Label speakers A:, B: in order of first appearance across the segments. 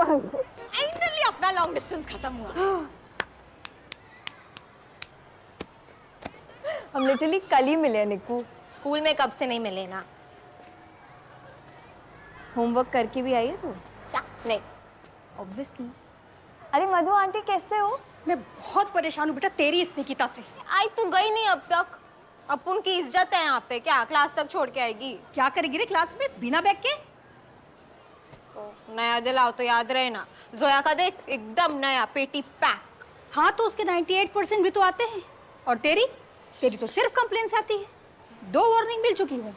A: Finally अपना long distance खत्म हुआ।
B: हम लिटरली कल ही मिले निक्कू।
A: स्कूल में कब से नहीं मिले ना।
B: होमवर्क करके भी आई है तू?
A: क्या? नहीं।
B: ऑब्वियसली। अरे मधु आंटी कैसे हो?
A: मैं बहुत परेशान हूँ बेटा तेरी इस निकिता से।
C: आई तू गई नहीं अब तक। अपुन की इज्जत है यहाँ पे, क्या क्लास तक छोड़ के आएगी?
A: क्या करेगी रे क्लास में बिना बैग के?
C: नया दिलाओ तो याद रहे ना। जोया का देख एकदम नया पेटी पैक।
A: हाँ तो उसके 98% भी तो आते हैं। और तेरी तो सिर्फ कंप्लेंट्स आती है। 2 वार्निंग मिल चुकी है।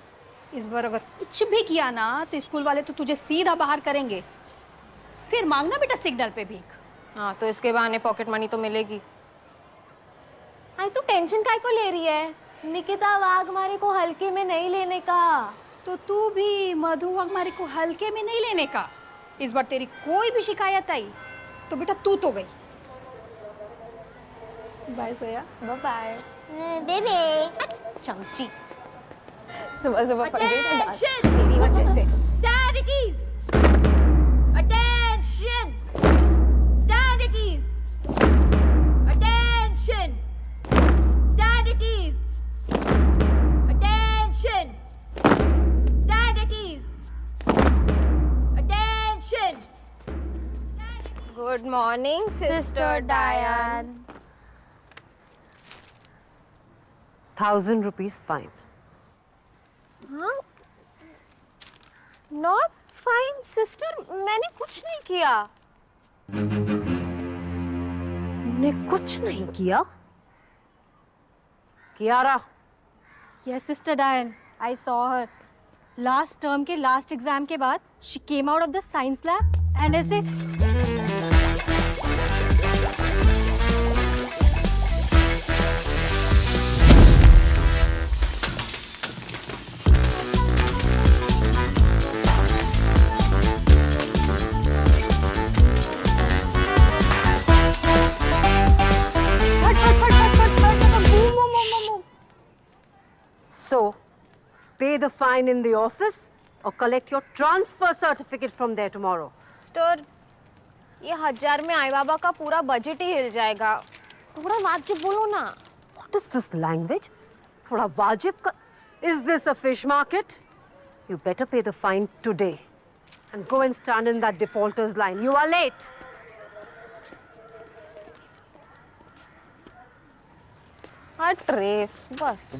A: इस बार अगर कुछ भी किया ना तो स्कूल वाले तो तुझे सीधा बाहर करेंगे। फिर मांगना बेटा सिग्नल पे भीख।
C: हाँ तो इसके बहाने पॉकेट मनी तो मिलेगी। आई तू टेंशन काय को ले रही है? निकिता वाघमारे को हल्के में नहीं लेने का।
A: तो तू भी मधु हमारे को हल्के में नहीं लेने का। इस बार तेरी कोई भी शिकायत आई तो बेटा तू तो गई। बाय सोया।
B: बाय बाय
C: बेबे चमची।
B: सुबह सुबह पढ़ गई ना डांस
A: तेरी वजह से। Stand at ease. Attention. Stand at ease. Attention. Stand at ease. Attention. Stand at ease. Attention.
C: Good morning sister डायन।
D: 1,000 rupees fine.
C: हाँ नॉट फाइन सिस्टर, मैंने कुछ नहीं किया।
D: ने कुछ नहीं किया? Kiara?
B: Yes, Sister Diane. I saw her. Last term के last exam के बाद she came out of the science lab and ऐसे
D: So, pay the fine in the office or collect your transfer certificate from there tomorrow.
C: Sister ये 1000 में आई बाबा का पूरा budget ही हिल जाएगा। थोड़ा वाजिब बोलो ना।
D: What is this language? थोड़ा वाजिब का? Is this a fish market? You better pay the fine today and go and stand in that defaulters line. You are late.
C: हाँ ट्रेस बस।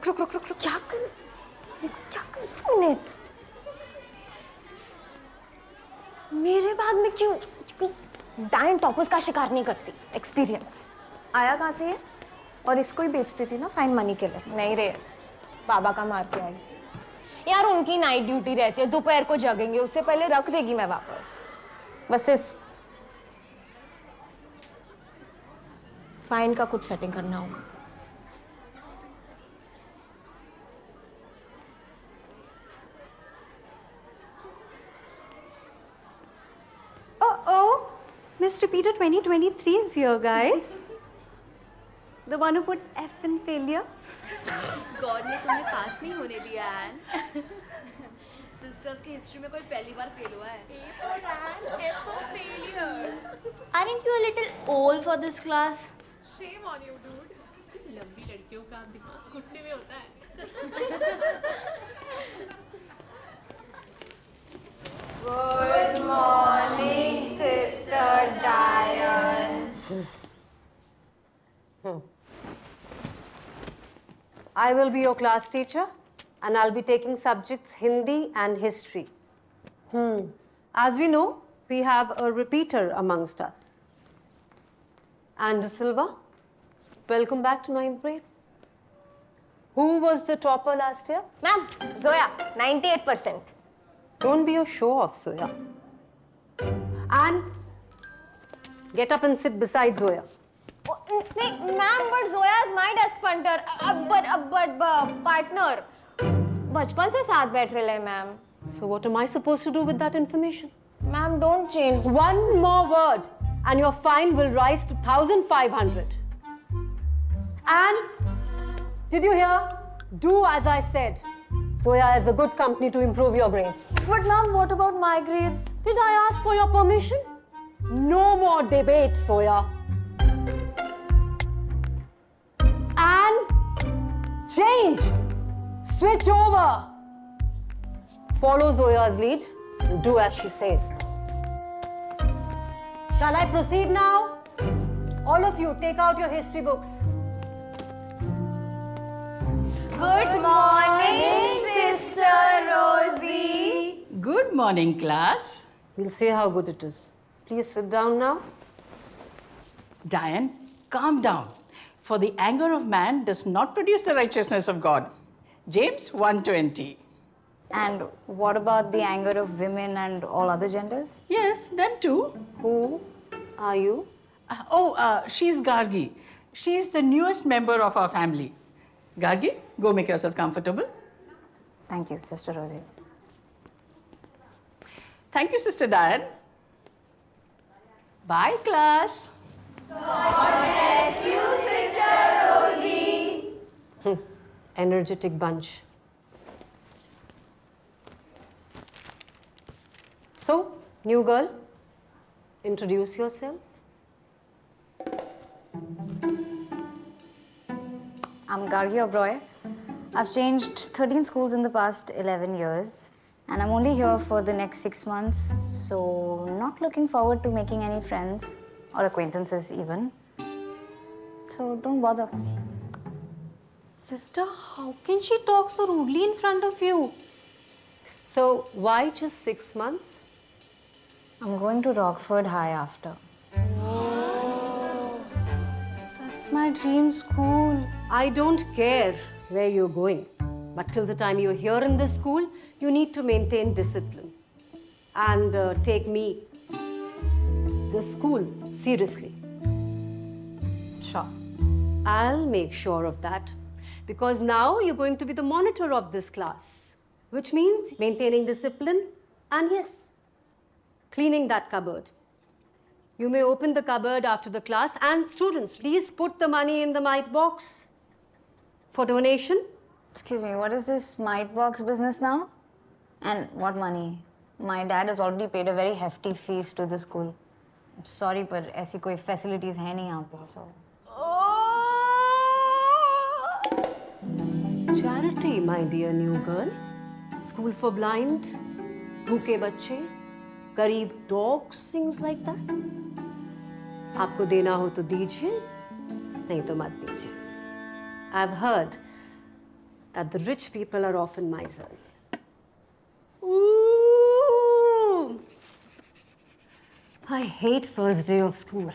C: रुक क्या कर? क्या कर? मिनट मेरे बैग में क्यों? डायन टॉपर्स का शिकार नहीं करती। एक्सपीरियंस।
B: आया कहाँ से ये? और इसको ही बेचती थी ना फाइन मनी के लिए।
C: नहीं रे, बाबा का मार के आई। यार उनकी नाइट ड्यूटी रहती है, दोपहर को जगेंगे, उससे पहले रख देगी मैं वापस। बस इस फाइन का कुछ सेटिंग करना होगा।
B: Oh, Miss Repeater 2023 is here, guys. The one who puts F in failure.
E: God ने तुम्हें पास नहीं होने दिया एन। सिस्टर्स की हिस्ट्री में कोई पहली बार फेल हुआ है।
C: Aren't you a little old for this class?
E: Shame on you, dude. लंबी लड़कियों का दिमाग घुटने में होता है।
C: Good morning, Sister Diane.
D: I will be your class teacher and I'll be taking subjects Hindi and history. As we know, we have a repeater amongst us. And Silva, welcome back to 9th grade. Who was the topper last year?
C: Ma'am, Zoya, 98%.
D: Don't be a show-off, Zoya. And get up and sit beside Zoya.
C: नहीं ma'am, but Zoya is my desk punter, partner. बचपन से साथ बैठ रहे ma'am.
D: So what am I supposed to do with that information?
C: Ma'am don't change.
D: One more word. and your fine will rise to 1,500. And did you hear? Do as I said. Zoya is a good company to improve your grades.
C: But ma'am, what about my grades?
D: Did I ask for your permission? No more debate, Zoya. And change. Switch over. Follow Zoya's lead and do as she says. Shall I proceed now? All of you, take out your history books.
C: Good morning, Sister Rosie.
F: Good morning, class.
D: We'll see how good it is. Please sit down now.
F: Diane, calm down. For the anger of man does not produce the righteousness of God. James 1:20.
G: And what about the anger of women and all other genders?
F: Yes, them too.
D: Who are you?
F: She's Gargi. She's the newest member of our family. Gargi, go make yourself comfortable.
G: Thank you, Sister Rosie.
F: Thank you, Sister Diane. Bye, class.
D: Energetic bunch. So, new girl, introduce yourself.
G: I'm Gargi Oberoi. I've changed 13 schools in the past 11 years, and I'm only here for the next 6 months, so not looking forward to making any friends or acquaintances even. So don't bother.
B: Sister, how can she talk so rudely in front of you?
D: So, why just 6 months?
G: I'm going to Rockford High after.
B: That's my dream school.
D: I don't care where you're going, but till the time you're here in this school, you need to maintain discipline and take me, the school, seriously.
G: Sure.
D: I'll make sure of that because now you're going to be the monitor of this class, which means maintaining discipline and yes, cleaning that cupboard. You may open the cupboard after the class and students, please put the money in the mite box for donation.
G: Excuse me, what is this mite box business now? And what money? My dad has already paid a very hefty fees to the school. I'm sorry, but ऐसी कोई facilities है नहीं यहाँ पे, so.
D: Charity, my dear new girl. School for blind, भूखे बच्चे, गरीब dogs, things like that. आपको देना हो तो दीजिए, नहीं तो मत दीजिए. I've heard that the rich people are often miserly. Ooh. I hate first day of school.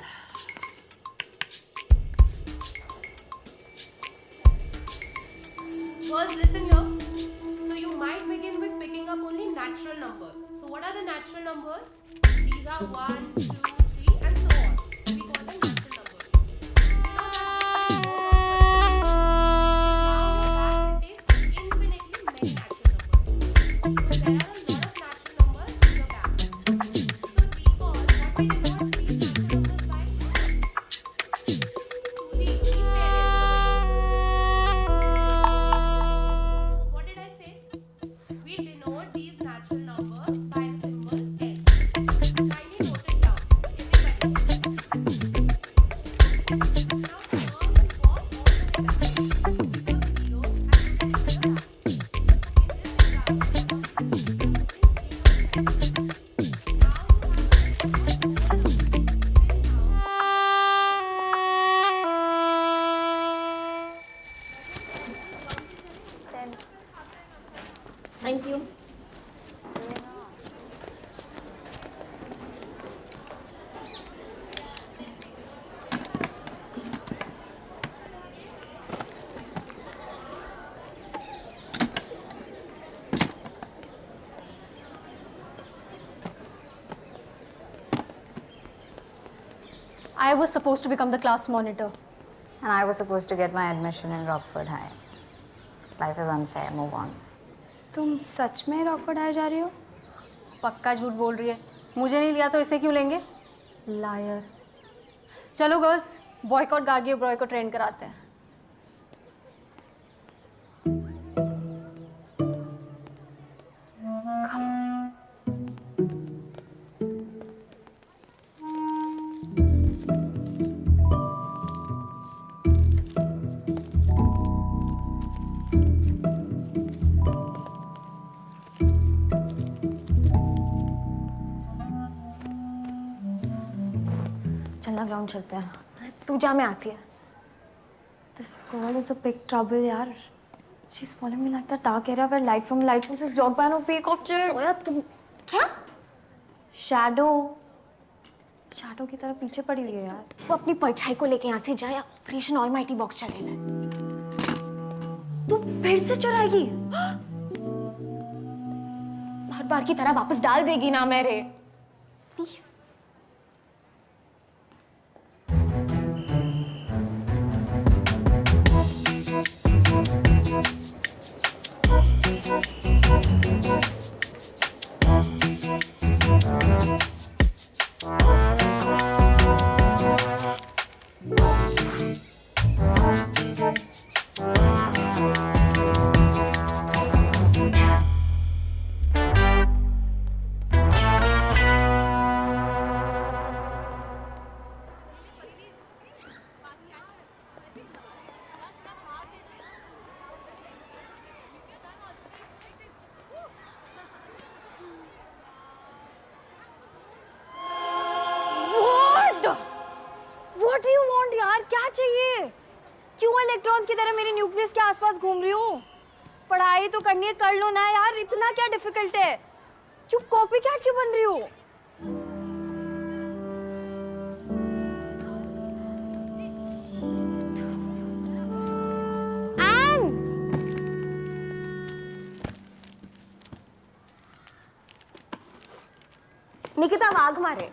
H: First, listen here. So you might begin with picking up only natural numbers. So what are the natural numbers? These are 1, 2, 3 and so on. So we call them natural numbers. Now it takes infinitely many natural numbers. So there are a lot of natural numbers in your bag. So recall what we denote these natural numbers by. Suzy, please pay attention. What did I say? We denote these natural numbers by the symbol N. Kindly note it down. Everybody. Now turn the box all the way back. Become 0 and put it in your bag. In this example, the number is 0.
A: Thank you.
B: I was supposed to become the class monitor.
G: And I was supposed to get my admission in Rockford High. Life is unfair, move on.
B: तुम सच में Rockford high जा रही हो? पक्का झूठ बोल रही है. मुझे नहीं लिया तो इसे क्यों लेंगे? लायर. चलो गर्ल्स, बॉयकॉट गार्गी और ब्रॉय को ट्रेन कराते हैं.
C: चलना ग्राउंड चलते हैं. तू जा, मैं आती है.
B: This girl is a big trouble, यार. She's following me like the dark area where light from light source is blocked by an opaque object.
C: सोया तुम क्या?
B: Shadow की तरह पीछे पड़ी हुई है यार.
C: वो अपनी परछाई को लेके यहाँ से जा या ऑपरेशन ऑलमाइटी बॉक्स चले ले.
B: तू फिर से चुराएगी?
C: हर बार की तरह वापस डाल देगी ना मेरे. Please.
B: What do you want यार? क्या चाहिए? क्यों इलेक्ट्रॉन्स की तरह मेरे न्यूक्लियस के आसपास घूम रही हो? पढ़ाई तो करनी है, कर लो ना यार. इतना क्या डिफिकल्ट है? क्यों कॉपी कैट क्यों बन रही हो? एन!
C: निकिता वाघमारे.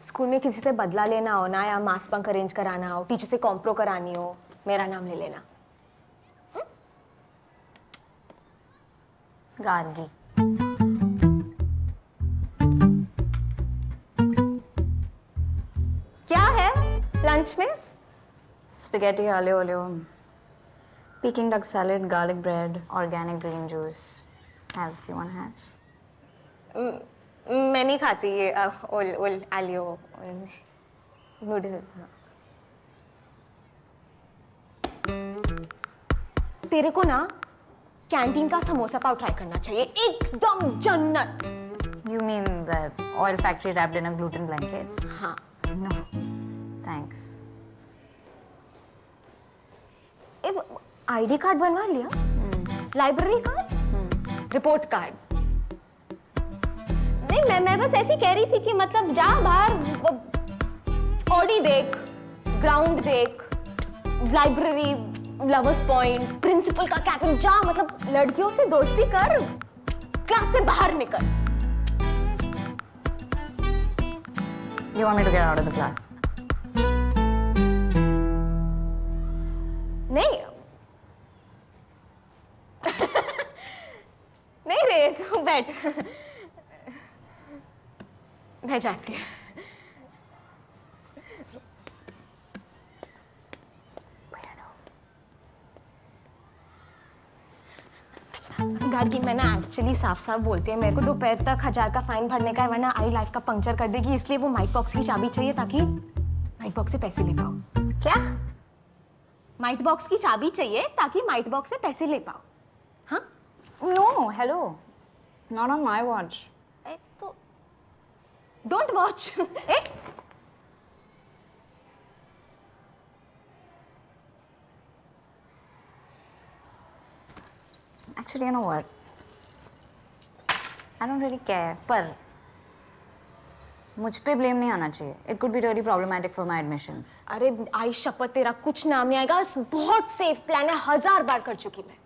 C: स्कूल में किसी से बदला लेना हो ना, या मास बंक अरेंज कराना हो, टीचर से कॉम्प्रो करानी हो, मेरा नाम ले लेना.
G: गार्गी.
C: क्या है लंच में?
G: Spaghetti aglio olio, Peking duck salad, garlic bread, organic green juice. Have you want to have?
C: मैं नहीं खाती ये ओल आलियो नूडल्स. तेरे को ना कैंटीन का समोसा पाव ट्राई करना चाहिए. एकदम जन्नत.
G: You mean the oil factory wrapped in a gluten blanket?
C: हाँ.
G: No, thanks.
C: आईडी कार्ड बनवा लिया? Library card? Report card? नहीं, मैं बस ऐसी कह रही थी कि मतलब जा बाहर ऑडी देख, ग्राउंड देख, लाइब्रेरी, लवर्स पॉइंट, प्रिंसिपल का कैबिन, जा मतलब लड़कियों से दोस्ती कर, क्लास से बाहर निकल.
G: You want me to get out of the class?
C: नहीं. नहीं रे, तू बैठ. मैं जाती हूँ. गार्गी, मैं ना एक्चुअली साफ साफ बोलती है, मेरे को दोपहर तक 1000 का फाइन भरने का है, वरना आई लाइफ का पंक्चर कर देगी. इसलिए वो माइट बॉक्स की चाबी चाहिए ताकि माइट बॉक्स से पैसे ले पाओ.
G: क्या?
C: माइट बॉक्स की चाबी चाहिए ताकि माइट बॉक्स से पैसे ले पाओ. हाँ?
G: No, hello. Not on my watch.
C: तो don't watch.
G: Actually, you know what? I don't really care. पर मुझ पे ब्लेम नहीं आना चाहिए. It could be really problematic for my admissions.
C: अरे आई शपथ, तेरा कुछ नाम नहीं आएगा. बहुत सेफ प्लान है, 1000 बार कर चुकी मैं.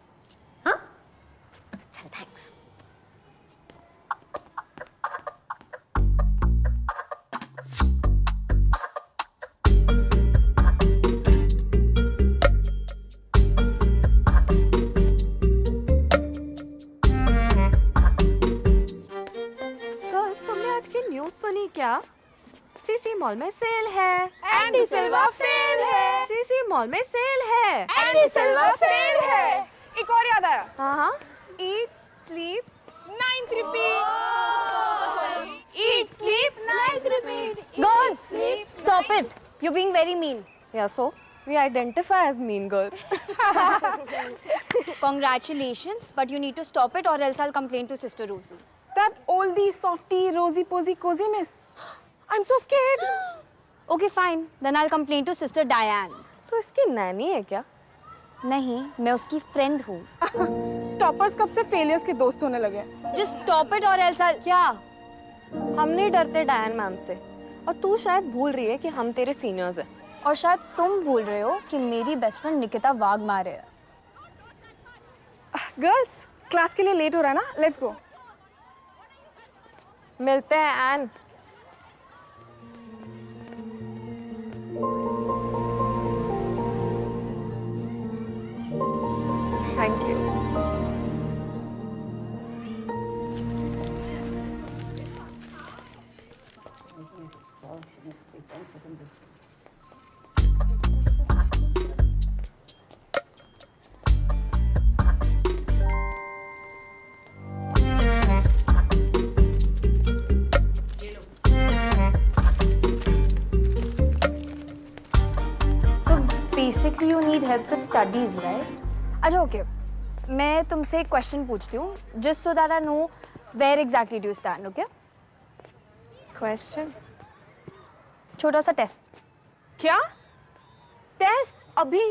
C: हाँ? चल, थैंक्स.
B: गर्ल्स, तुमने आज की न्यूज़ सुनी क्या? सीसी मॉल में सेल है, एंडी सिल्वा फेल है। सीसी मॉल में सेल है, एंडी सिल्वा फेल है।
I: एक और याद आया।
B: हाँ,
I: Eat, sleep, 9th repeat.
B: eat, sleep, night repeat. Girls, stop it. You're being very mean.
I: Yeah, so we identify as mean girls.
B: Congratulations, but you need to stop it or else I'll complain to Sister Rosie.
I: That oldie, softie, rosy posy, cozy miss. I'm so scared.
B: Okay, fine. Then I'll complain to Sister Diane.
I: तो इसकी नैनी है क्या?
B: नहीं, मैं उसकी friend हूँ.
I: Toppers कब से फेलियर्स के दोस्त होने लगे?
B: Just stop it or else I'll...
I: क्या? हम नहीं डरते डायन मैम से, और तू शायद भूल रही है कि हम तेरे सीनियर्स हैं.
B: और शायद तुम भूल रहे हो कि मेरी बेस्ट फ्रेंड निकिता वाघमारे है.
I: गर्ल्स, क्लास के लिए लेट हो रहा है ना? Let's go. मिलते हैं एन. Thank you.
B: So basically you need help with studies, right? अच्छा, okay. मैं तुमसे एक क्वेश्चन पूछती हूँ, just so that I know where exactly do you stand, okay?
I: Question?
B: छोटा सा टेस्ट.
I: क्या? टेस्ट? अभी?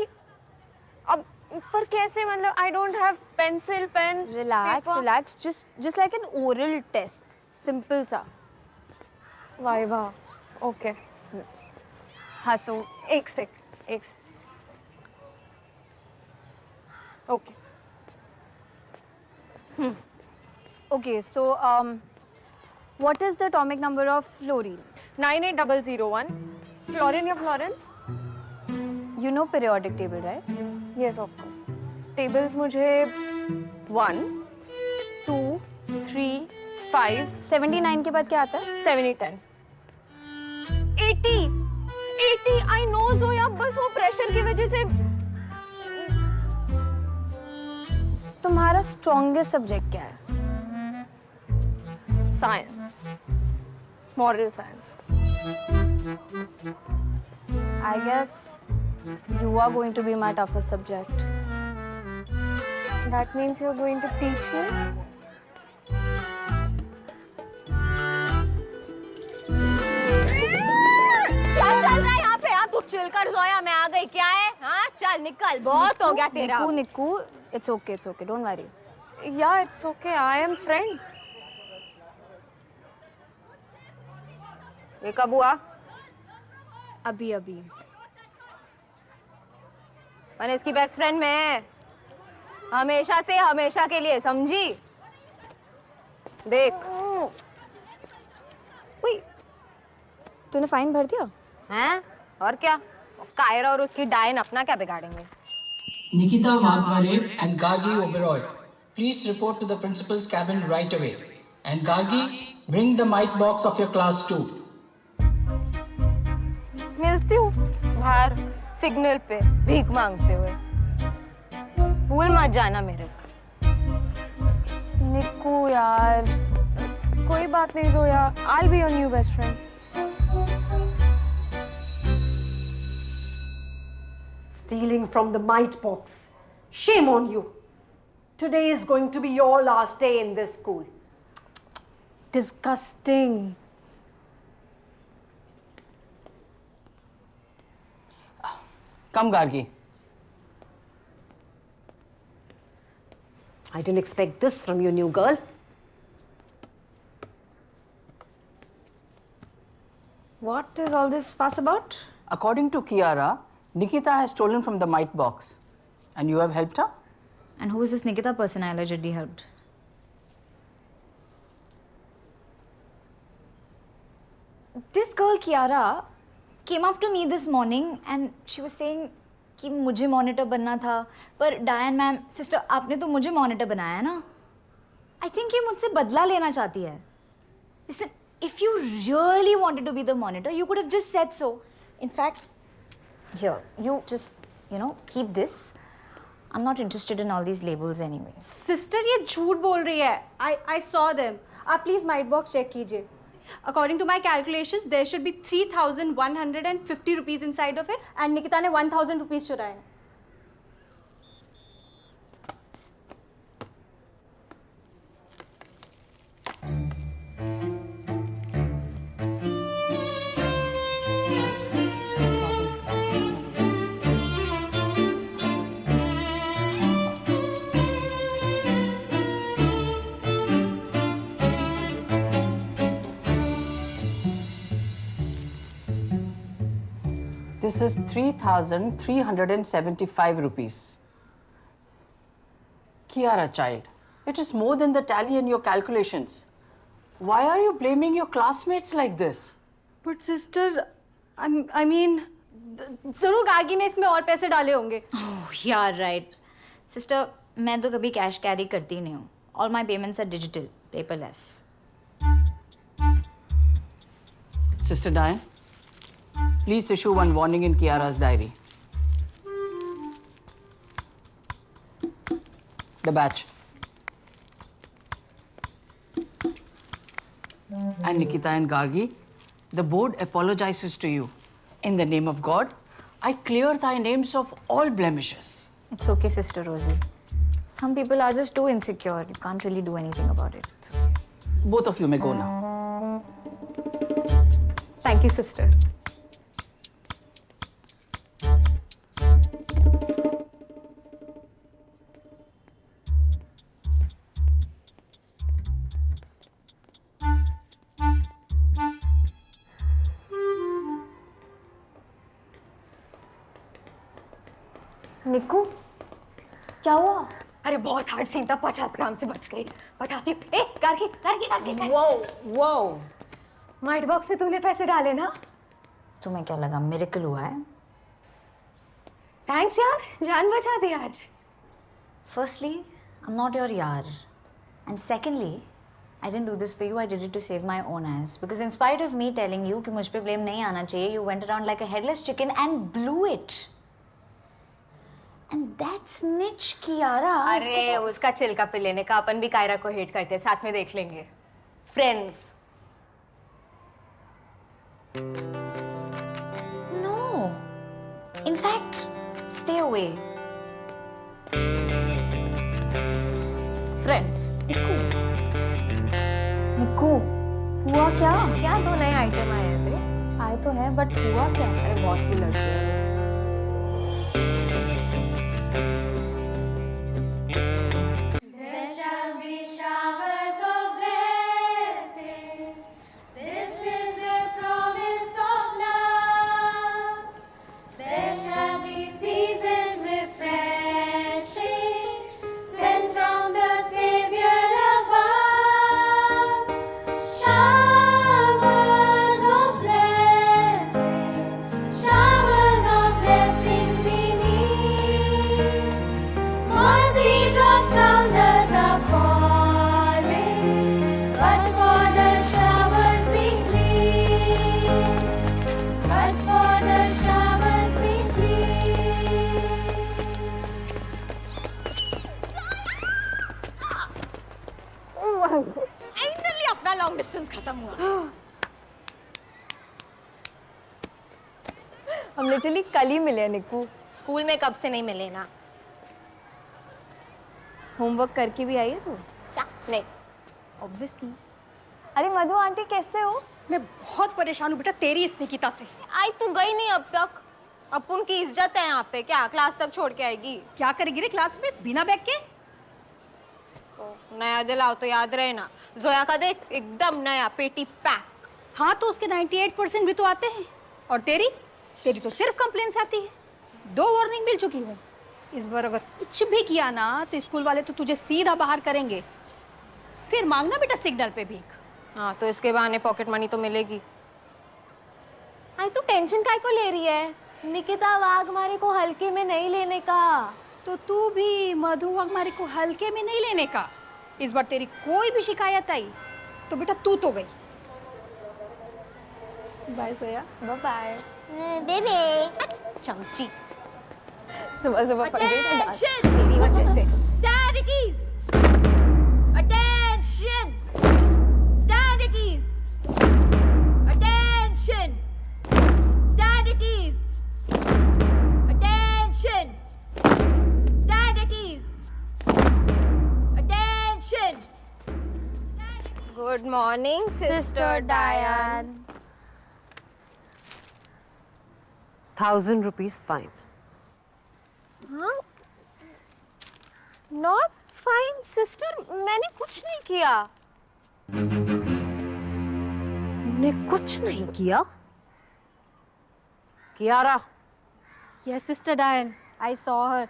I: अब पर कैसे? मतलब I don't have pencil, pen,
B: Relax,
I: paper.
B: relax. Just like an oral test. Simple सा.
I: वाइवा. ओके.
B: हंसो.
I: एक sec. Okay.
B: Okay, so what is the atomic number of fluorine?
I: 98001. Florine या Florence?
B: You know periodic table, right?
I: Yes, of course. Tables मुझे 1, 2, 3, 5,
B: 79 के बाद क्या आता है?
I: 7, 8, 10. 80. I know ज़ोया, बस वो प्रेशर की वजह से.
B: तुम्हारा स्ट्रॉन्गेस्ट सब्जेक्ट क्या है?
I: Science. Moral science.
B: I guess you are going to be my toughest subject.
I: That means you're going to teach me?
C: क्या चल रहा है यहाँ पे? यार तू चिल कर जोया, मैं आ गई. क्या है? हाँ चल निकल, बहुत हो गया तेरा.
B: निकू, it's okay, don't worry.
I: Yeah, it's okay. I am friend.
C: ये कब हुआ?
B: अभी.
C: मैंने इसकी बेस्ट फ्रेंड में हमेशा से हमेशा के लिए, समझी? देख.
B: Wait, तूने फाइन भर दिया?
C: हैं? और क्या? कायरा और उसकी डायन अपना क्या बिगाड़ेंगे?
F: Nikita Wagmare and Gargi Oberoi, please report to the principal's cabin right away. And Gargi, bring the mite box of your class too.
C: मिलती हूँ बाहर सिग्नल पे भीख मांगते हुए. भूल मत जाना मेरे को.
B: निकू यार.
I: कोई बात नहीं Zoya. I'll be your new best friend.
D: Stealing from the mite box. Shame on you. Today is going to be your last day in this school.
B: Disgusting.
F: Come, Gargi.
D: I didn't expect this from you, new girl.
G: What is all this fuss about?
F: According to Kiara, Nikita has stolen from the mite box. And you have helped her?
G: And who is this Nikita person I allegedly helped? This girl, Kiara, came up to me this morning and she was saying कि मुझे monitor बनना था, पर डायन ma'am, sister आपने तो मुझे monitor बनाया ना. आई थिंक ये मुझसे बदला लेना चाहती है. Listen, If you really wanted to be the monitor, you could have just said so. In fact, here, you just, keep this. I'm not interested in all these labels anyway.
A: Sister ये झूठ बोल रही है. I saw them. आप please might box check कीजिए. According to my calculations, there should be 3,150 rupees inside of it, and Nikita ने 1,000 rupees चुराए.
J: This is 3,375 rupees. Kiara, child, it is more than the tally in your calculations. Why are you blaming your classmates like this?
A: But sister, I mean, जरूर गार्गी ने इसमें और पैसे डाले होंगे.
G: Oh, yeah, right. Sister, मैं तो कभी कैश कैरी करती नहीं हूँ. All my payments are digital, paperless.
J: Sister Diane, please issue one warning in Kiara's diary. The batch. And Nikita and Gargi, the board apologizes to you. In the name of God, I clear thy names of all blemishes.
G: It's okay, Sister Rosie. Some people are just too insecure. You can't really do anything about it. It's okay.
J: Both of you may go now.
A: Thank you, sister.
B: निक्कू, क्या हुआ?
I: अरे बहुत hard scene था, 50 ग्राम से बच गई. बताती हूँ. ए, करके.
B: वो
I: माइट बॉक्स में तूने पैसे डाले ना?
G: तुम्हें क्या लगा मिरेकल हुआ है?
I: थैंक्स यार, जान बचा दी आज.
G: Firstly, I'm not your yaar. And secondly, I didn't do this for you, I did it to save my own ass. Because in spite of me telling you कि मुझ पे blame नहीं आना चाहिए, you went around like a headless chicken and blew it. And that snitch Kiara.
I: अरे उसका चिल्का पे लेने का, अपन भी कायरा को हेट करते हैं, साथ में देख लेंगे. Friends.
G: No. In fact, stay away.
I: Friends.
B: निक्कू, हुआ क्या?
I: क्या 2 नए आइटम आए हैं बे?
B: आए तो है, बट हुआ क्या?
I: अरे बहुत की लड़की है.
A: फाइनली अपना लॉन्ग डिस्टेंस खत्म हुआ.
B: हम लिटरली कल ही मिले निक्कू.
I: स्कूल में कब से नहीं मिले ना.
B: होमवर्क करके भी आई है तू?
I: क्या? नहीं.
B: ऑब्वियसली. अरे मधु आंटी कैसे हो?
A: मैं बहुत परेशान हूँ बेटा तेरी इस निकिता से.
I: आई तू गई नहीं अब तक. अपन की इज्जत है यहाँ पे. क्या क्लास तक छोड़ के आएगी?
A: क्या करेगी रे क्लास में बिना बैग के?
I: नया दिलाओ तो याद रहे ना. जोया का देख एकदम नया पेटी पैक.
A: हाँ तो उसके 98% भी तो आते हैं. और तेरी तो सिर्फ कंप्लेंट्स आती है. 2 वार्निंग मिल चुकी है. इस बार अगर कुछ भी किया ना तो स्कूल वाले तो तुझे सीधा बाहर करेंगे. फिर मांगना बेटा सिग्नल पे भीख.
I: हाँ तो इसके बहाने पॉकेट मनी तो मिलेगी. आई तू टेंशन काय को ले रही है? निकिता वाघमारे को हल्के में नहीं लेने का.
A: तो तू भी मधु वाघमारे को हल्के में नहीं लेने का. इस बार तेरी कोई भी शिकायत आई तो बेटा तू तो गई. बाय सोया।
B: बाय
I: बेबी चमची सुबह सुबह पढ़ गई तो डांस मेरी वजह से।
E: Stand at ease. Attention. Stand at ease. Attention. Stand at ease. Attention. Stand at ease. Attention.
I: Good morning sister डायन।
D: 1,000 rupees fine.
I: हाँ नॉट फाइन सिस्टर, मैंने कुछ नहीं किया।
D: ने कुछ नहीं किया? कियारा,
B: यस सिस्टर डायन, I saw her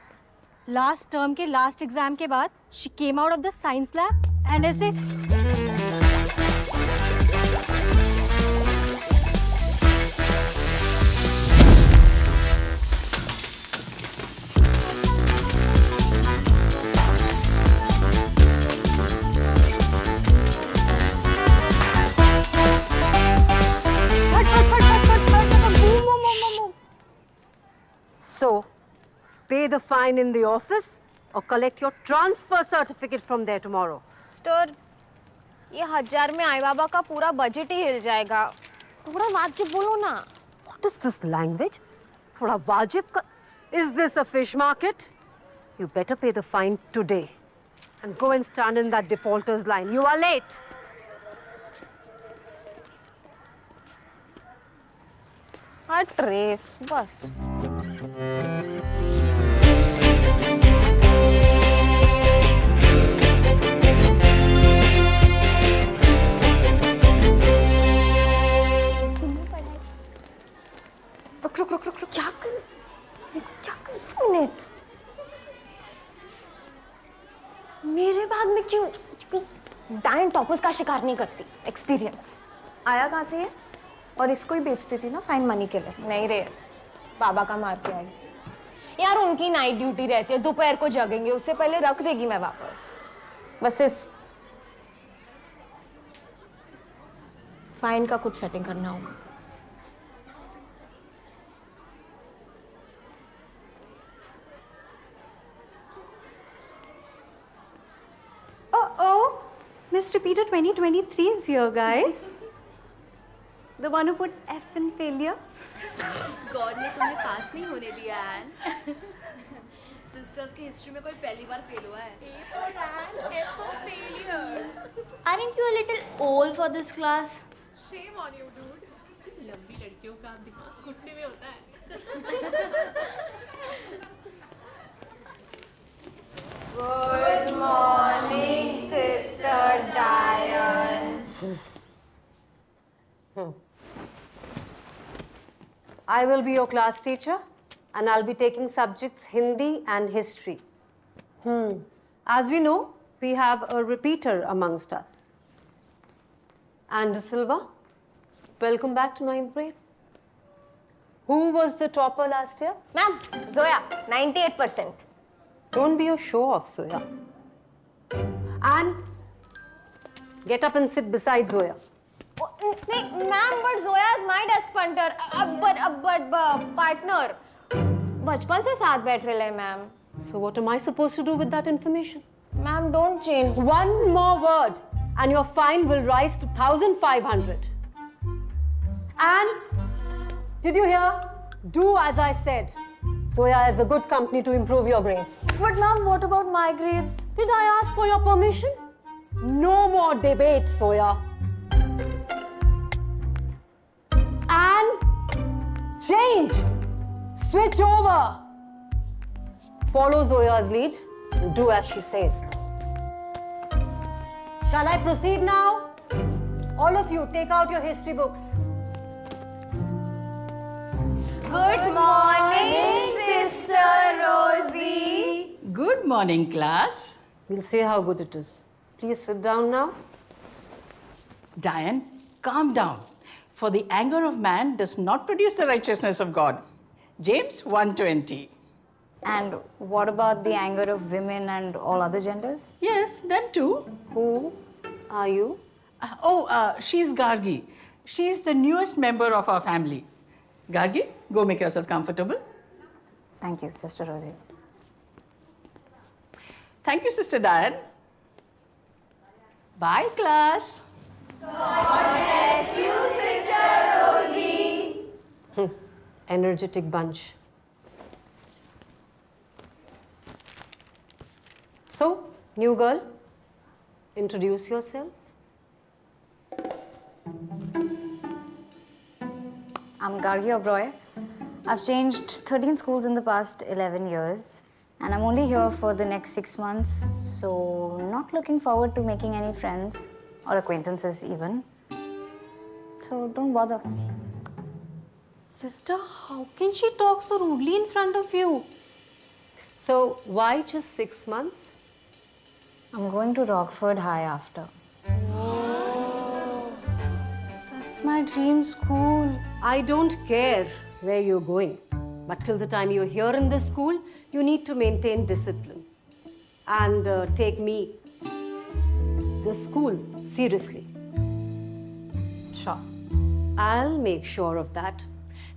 B: last term के लास्ट एग्जाम के बाद she came out of the science lab and ऐसे
D: so pay the fine in the office or collect your transfer certificate from there tomorrow.
I: Sister ये 1000 में आई बाबा का पूरा budget ही हिल जाएगा। थोड़ा वाजिब बोलो ना।
D: What is this language? थोड़ा वाजिब का? Is this a fish market? You better pay the fine today and go and stand in that defaulters line. You are late.
I: हाँ ट्रेस बस। रुक क्या कर क्या कर तूने? मेरे बैग में क्यों? डायन टॉपर्स का शिकार नहीं करती। एक्सपीरियंस।
B: आया कहाँ से है? और इसको ही बेचती थी ना फाइन मनी के लिए।
I: नहीं रे, बाबा का मार के आई। यार उनकी नाइट ड्यूटी रहती है, दोपहर को जगेंगे, उससे पहले रख देगी मैं वापस। बस इस फाइन का कुछ सेटिंग करना होगा।
B: Oh, Miss Repeater 2023 is here, guys. The one who puts F in failure.
E: God ने तुम्हें पास नहीं होने दिया एन। सिस्टर्स की हिस्ट्री में कोई पहली बार फेल हुआ है। A for Ann, F for failure.
I: Aren't you a little old for this class?
H: Shame on you, dude.
E: लंबी लड़कियों का दिमाग घुटने में होता है।
I: Good morning, Sister Diane.
D: I will be your class teacher and I'll be taking subjects Hindi and history. As we know, we have a repeater amongst us. And Silva, welcome back to 9th grade. Who was the topper last year?
I: Ma'am, Zoya, 98%.
D: Don't be a show-off, Zoya. And get up and sit beside Zoya.
I: नहीं ma'am, but Zoya is my desk punter, but partner. बचपन से साथ बैठ रहे हैं ma'am.
D: So what am I supposed to do with that information?
I: Ma'am, don't change.
D: One more word and your fine will rise to 1,500. And did you hear? Do as I said. Zoya is a good company to improve your grades.
B: But ma'am, what about my grades?
D: Did I ask for your permission? No more debate, Zoya. And change. Switch over. Follow Zoya's lead and do as she says. Shall I proceed now? All of you, take out your history books.
I: Good morning, Sister Rosie.
J: Good morning, class.
D: We'll see how good it is. Please sit down now.
J: Diane, calm down. For the anger of man does not produce the righteousness of God. James 1:20.
G: And what about the anger of women and all other genders?
J: Yes, them too.
D: Who are you?
J: She's Gargi. She is the newest member of our family. Gargi, go make yourself comfortable.
G: Thank you, Sister Rosie.
J: Thank you, Sister Diane. Bye, class.
D: Energetic bunch. So, new girl, introduce yourself.
G: I'm Gargi Oberoi. I've changed 13 schools in the past 11 years, and I'm only here for the next 6 months, so not looking forward to making any friends or acquaintances even. So don't bother.
E: Sister, how can she talk so rudely in front of you?
D: So, why just 6 months?
G: I'm going to Rockford High after.
E: That's my dream school.
D: I don't care where you're going, but till the time you're here in this school, you need to maintain discipline and take me, the school, seriously.
E: Sure.
D: I'll make sure of that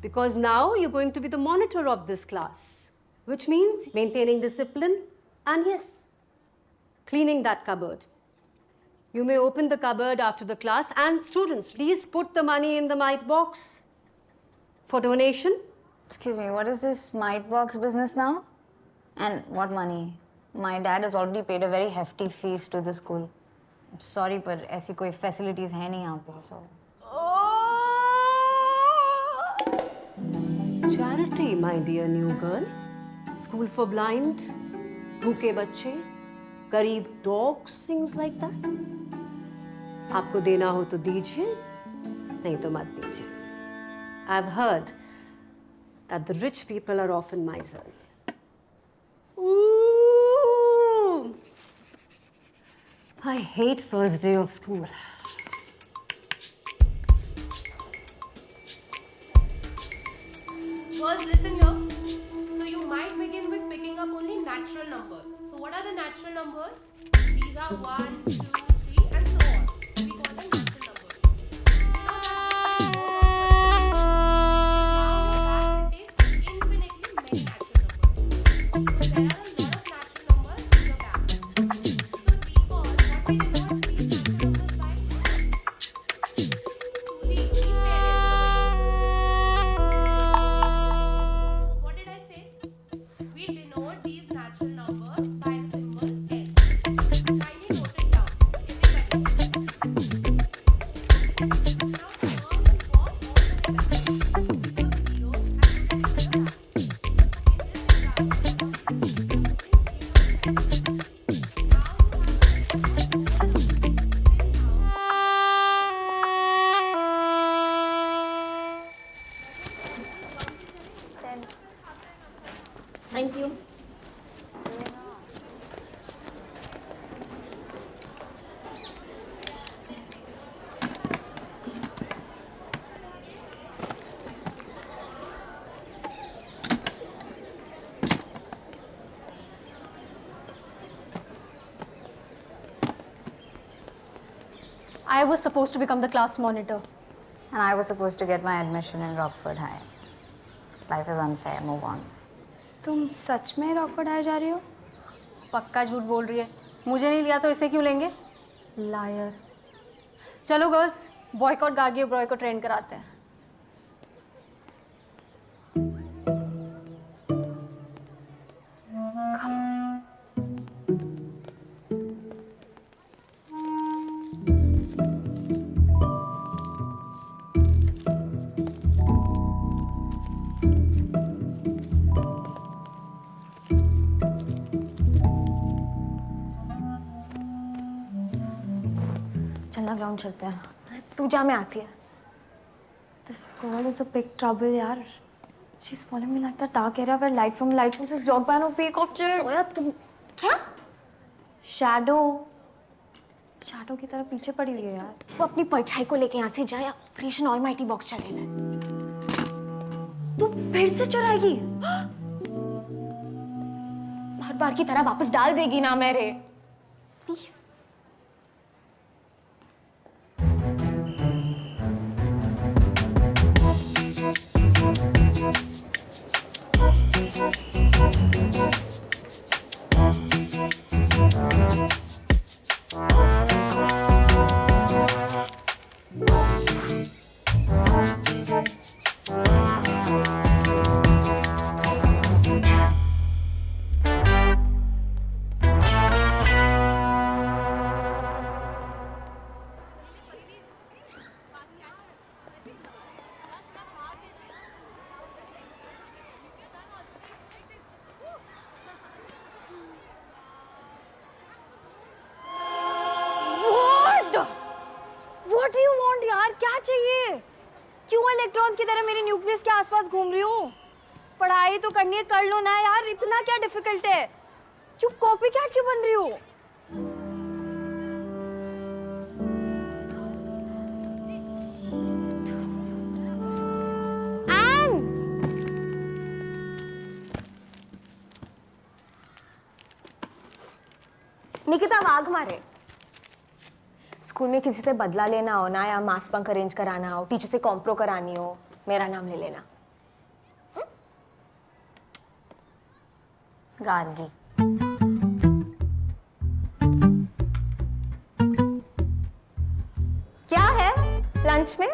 D: because now you're going to be the monitor of this class, which means maintaining discipline and yes, cleaning that cupboard. You may open the cupboard after the class and students, please put the money in the mite box for donation.
G: Excuse me, what is this mite box business now? And what money? My dad has already paid a very hefty fees to the school. I'm sorry, but ऐसी कोई facilities है नहीं यहाँ पे, so.
D: Charity, my dear new girl. School for blind, भूखे बच्चे, गरीब dogs, things like that. आपको देना हो तो दीजिए, नहीं तो मत दीजिए. I've heard that the rich people are often miserly. Ooh, I hate first day of school.
H: First, listen here. So you might begin with picking up only natural numbers. So what are the natural numbers? These are 1, 2, 3 and so on. We call them natural numbers. Now that contains infinitely many natural numbers. So there are a lot of natural numbers in your bag. So recall what we denote these natural numbers by. Suzy, please pay attention. So what did I say? We denote these natural numbers by the symbol n. Kindly note it down, everybody. Now turn the ball all the way back. Put a 0 and put it in the back. In this example, 0 is 0. Now you have to
D: Thank you.
B: I was supposed to become the class monitor.
G: And I was supposed to get my admission in Rockford High. Life is unfair, move on.
B: तुम सच में Rockford high जा रही हो? पक्का झूठ बोल रही है. मुझे नहीं लिया तो इसे क्यों लेंगे? लायर. चलो गर्ल्स, बॉयकॉट गार्गी ओबरॉय को ट्रेन कराते हैं.
C: चलना ग्राउंड चलते हैं. तू जा, मैं आती है.
B: This girl is a big trouble, यार. She's following me like that dark area where light from light source is blocked by an opaque object.
C: सोया तुम क्या?
B: Shadow. Shadow की तरह पीछे पड़ी हुई है यार.
C: तू अपनी परछाई को लेके यहाँ से जा या ऑपरेशन ऑलमाइटी बॉक्स चलेगा.
B: तू फिर से चुराएगी?
C: हर बार की तरह वापस डाल देगी ना मेरे. प्लीज.
B: क्यों इलेक्ट्रॉन्स की तरह मेरे न्यूक्लियस के आसपास घूम रही हो? पढ़ाई तो करनी है, कर लो ना यार, इतना क्या डिफिकल्ट है? क्यों कॉपी कैट क्यों बन रही हो?
C: निकिता वाघमारे, स्कूल में किसी से बदला लेना हो ना या मास बंक अरेंज कराना हो, टीचर से कॉम्प्रो करानी हो, मेरा नाम ले लेना।
G: गार्गी।
C: क्या है लंच में?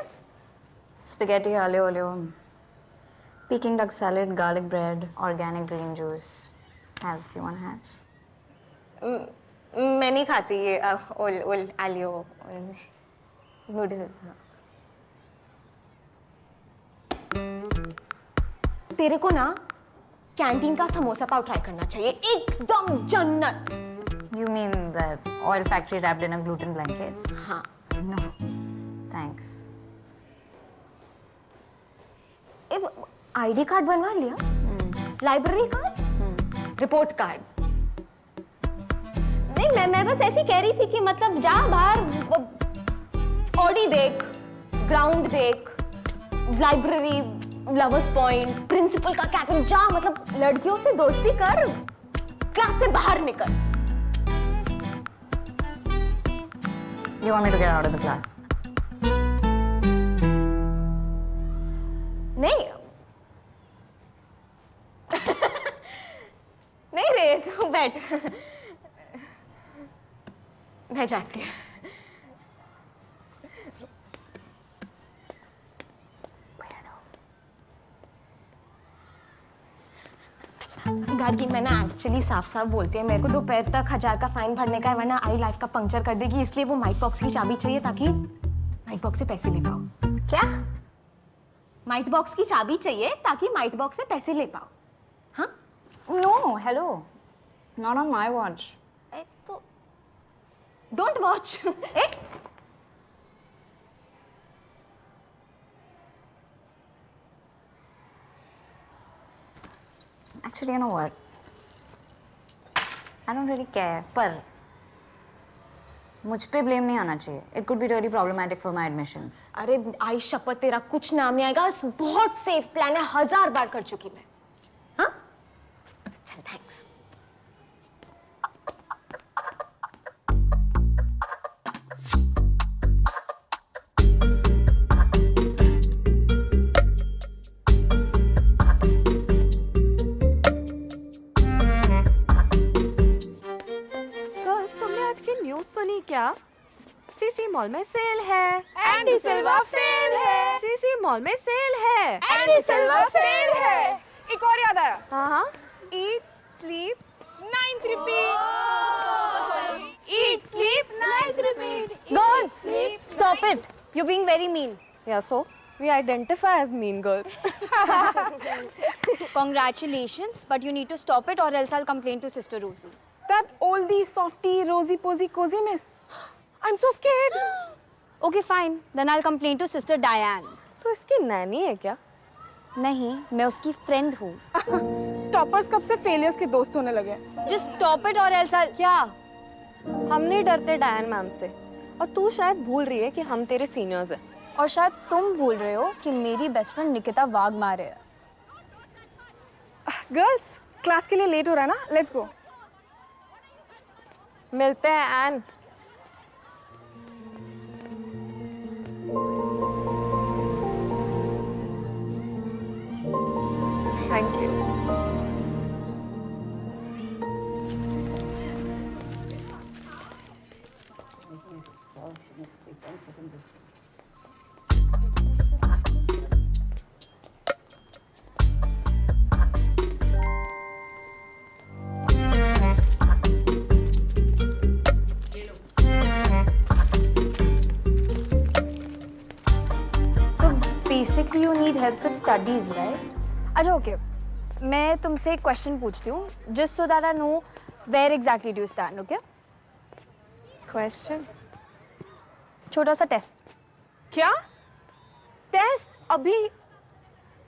G: Spaghetti aglio olio, Peking duck salad, garlic bread, organic green juice. Have you want to have?
C: मैं नहीं खाती ये ओल आलियो नूडल्स। तेरे को ना कैंटीन का समोसा पाव ट्राई करना चाहिए, एकदम जन्नत।
G: You mean the oil factory wrapped in a gluten blanket?
C: हाँ।
G: No, thanks.
C: आईडी कार्ड बनवा लिया? Library card? Report card? नहीं, मैं बस ऐसी कह रही थी कि मतलब जा बाहर ऑडी देख, ग्राउंड देख, लाइब्रेरी, लवर्स पॉइंट, प्रिंसिपल का कैबिन, जा मतलब लड़कियों से दोस्ती कर, क्लास से बाहर निकल।
G: You want me to get out of the class?
C: नहीं नहीं रे, तू बैठ, मैं जाती हूँ। गार्गी, मैं ना एक्चुअली साफ साफ बोलती है, मेरे को दोपहर तक 1000 का फाइन भरने का है, वरना आई लाइफ का पंक्चर कर देगी, इसलिए वो माइट बॉक्स की चाबी चाहिए ताकि माइट बॉक्स से पैसे ले पाओ।
G: क्या?
C: माइट बॉक्स की चाबी चाहिए ताकि माइट बॉक्स से पैसे ले पाओ। हाँ?
G: No, hello. Not on my watch.
C: तो don't watch.
G: Actually, you know what? I don't really care. पर मुझ पे ब्लेम नहीं आना चाहिए. It could be really problematic for my admissions.
C: अरे आई शपथ, तेरा कुछ नाम नहीं आएगा, बहुत सेफ प्लान है, 1000 बार कर चुकी मैं। हाँ? चल, थैंक्स।
I: सुनी क्या? सीसी मॉल में सेल है, एंडी सिल्वा फेल है। सीसी मॉल में सेल है, एंडी सिल्वा फेल है।
H: एक और याद आया।
I: हाँ,
H: Eat, sleep, 9th repeat.
I: eat, sleep, night repeat.
B: Girls, stop it. You're being very mean.
I: Yeah, so we identify as mean girls.
B: Congratulations, but you need to stop it or else I'll complain to Sister Rosie.
H: That oldie, softie, rosy posy, cozy miss. I'm so scared.
B: Okay, fine. Then I'll complain to Sister Diane.
I: तो इसकी नैनी है क्या?
B: नहीं, मैं उसकी friend हूँ.
H: Toppers कब से फेलियर्स के दोस्त होने लगे?
B: Just stop it or else I'll...
I: क्या? हम नहीं डरते डायन मैम से, और तू शायद भूल रही है कि हम तेरे सीनियर्स हैं।
B: और शायद तुम भूल रहे हो कि मेरी बेस्ट फ्रेंड निकिता वाघमारे है.
H: गर्ल्स, क्लास के लिए लेट हो रहा है ना? Let's go.
I: मिलते हैं एन।
H: Thank you.
B: Basically, you need help with studies, right? अच्छा, okay. मैं तुमसे एक क्वेश्चन पूछती हूँ, just so that I know where exactly do you stand, okay?
I: Question?
B: छोटा सा टेस्ट.
H: क्या?
I: टेस्ट अभी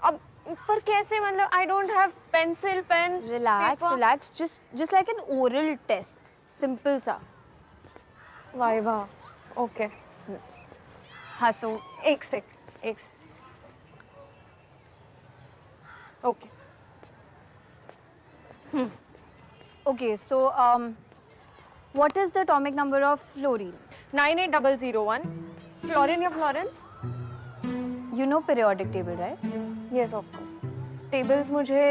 I: अब पर कैसे मतलब I don't have pencil pen
C: relax just like an oral test simple सा
I: वाइवा ओके
C: हंसो
I: एक sec okay
C: Okay, so what is the atomic number of fluorine?
I: 98001 fluorine या Florence
C: You know periodic table, right?
I: Yes of course tables मुझे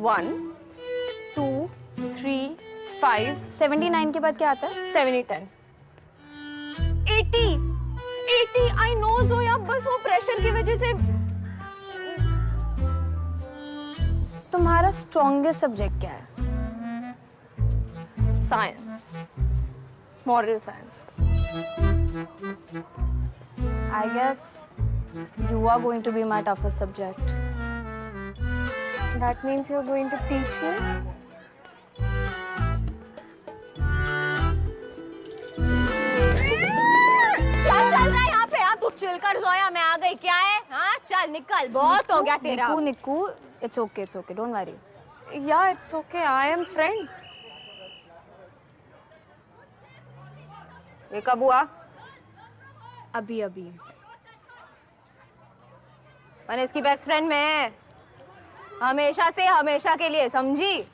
I: 1 2 3 5
C: 79 के बाद क्या आता है?
I: 70 10 80 आई नो जोया बस वो प्रेशर की वजह से
C: तुम्हारा स्ट्रॉन्गेस्ट सब्जेक्ट क्या है?
I: Science moral science
C: I guess you are going to be my toughest subject.
I: That means you are going to teach me
C: क्या चल रहा है यहाँ पे? तू चिल कर जोया, मैं आ गई। क्या है? हाँ चल निकल, बहुत हो गया तेरा। निकू it's okay, don't worry.
I: या it's okay I am friend
C: ये कब हुआ? अभी मैंने इसकी बेस्ट फ्रेंड में हमेशा से हमेशा के लिए, समझी?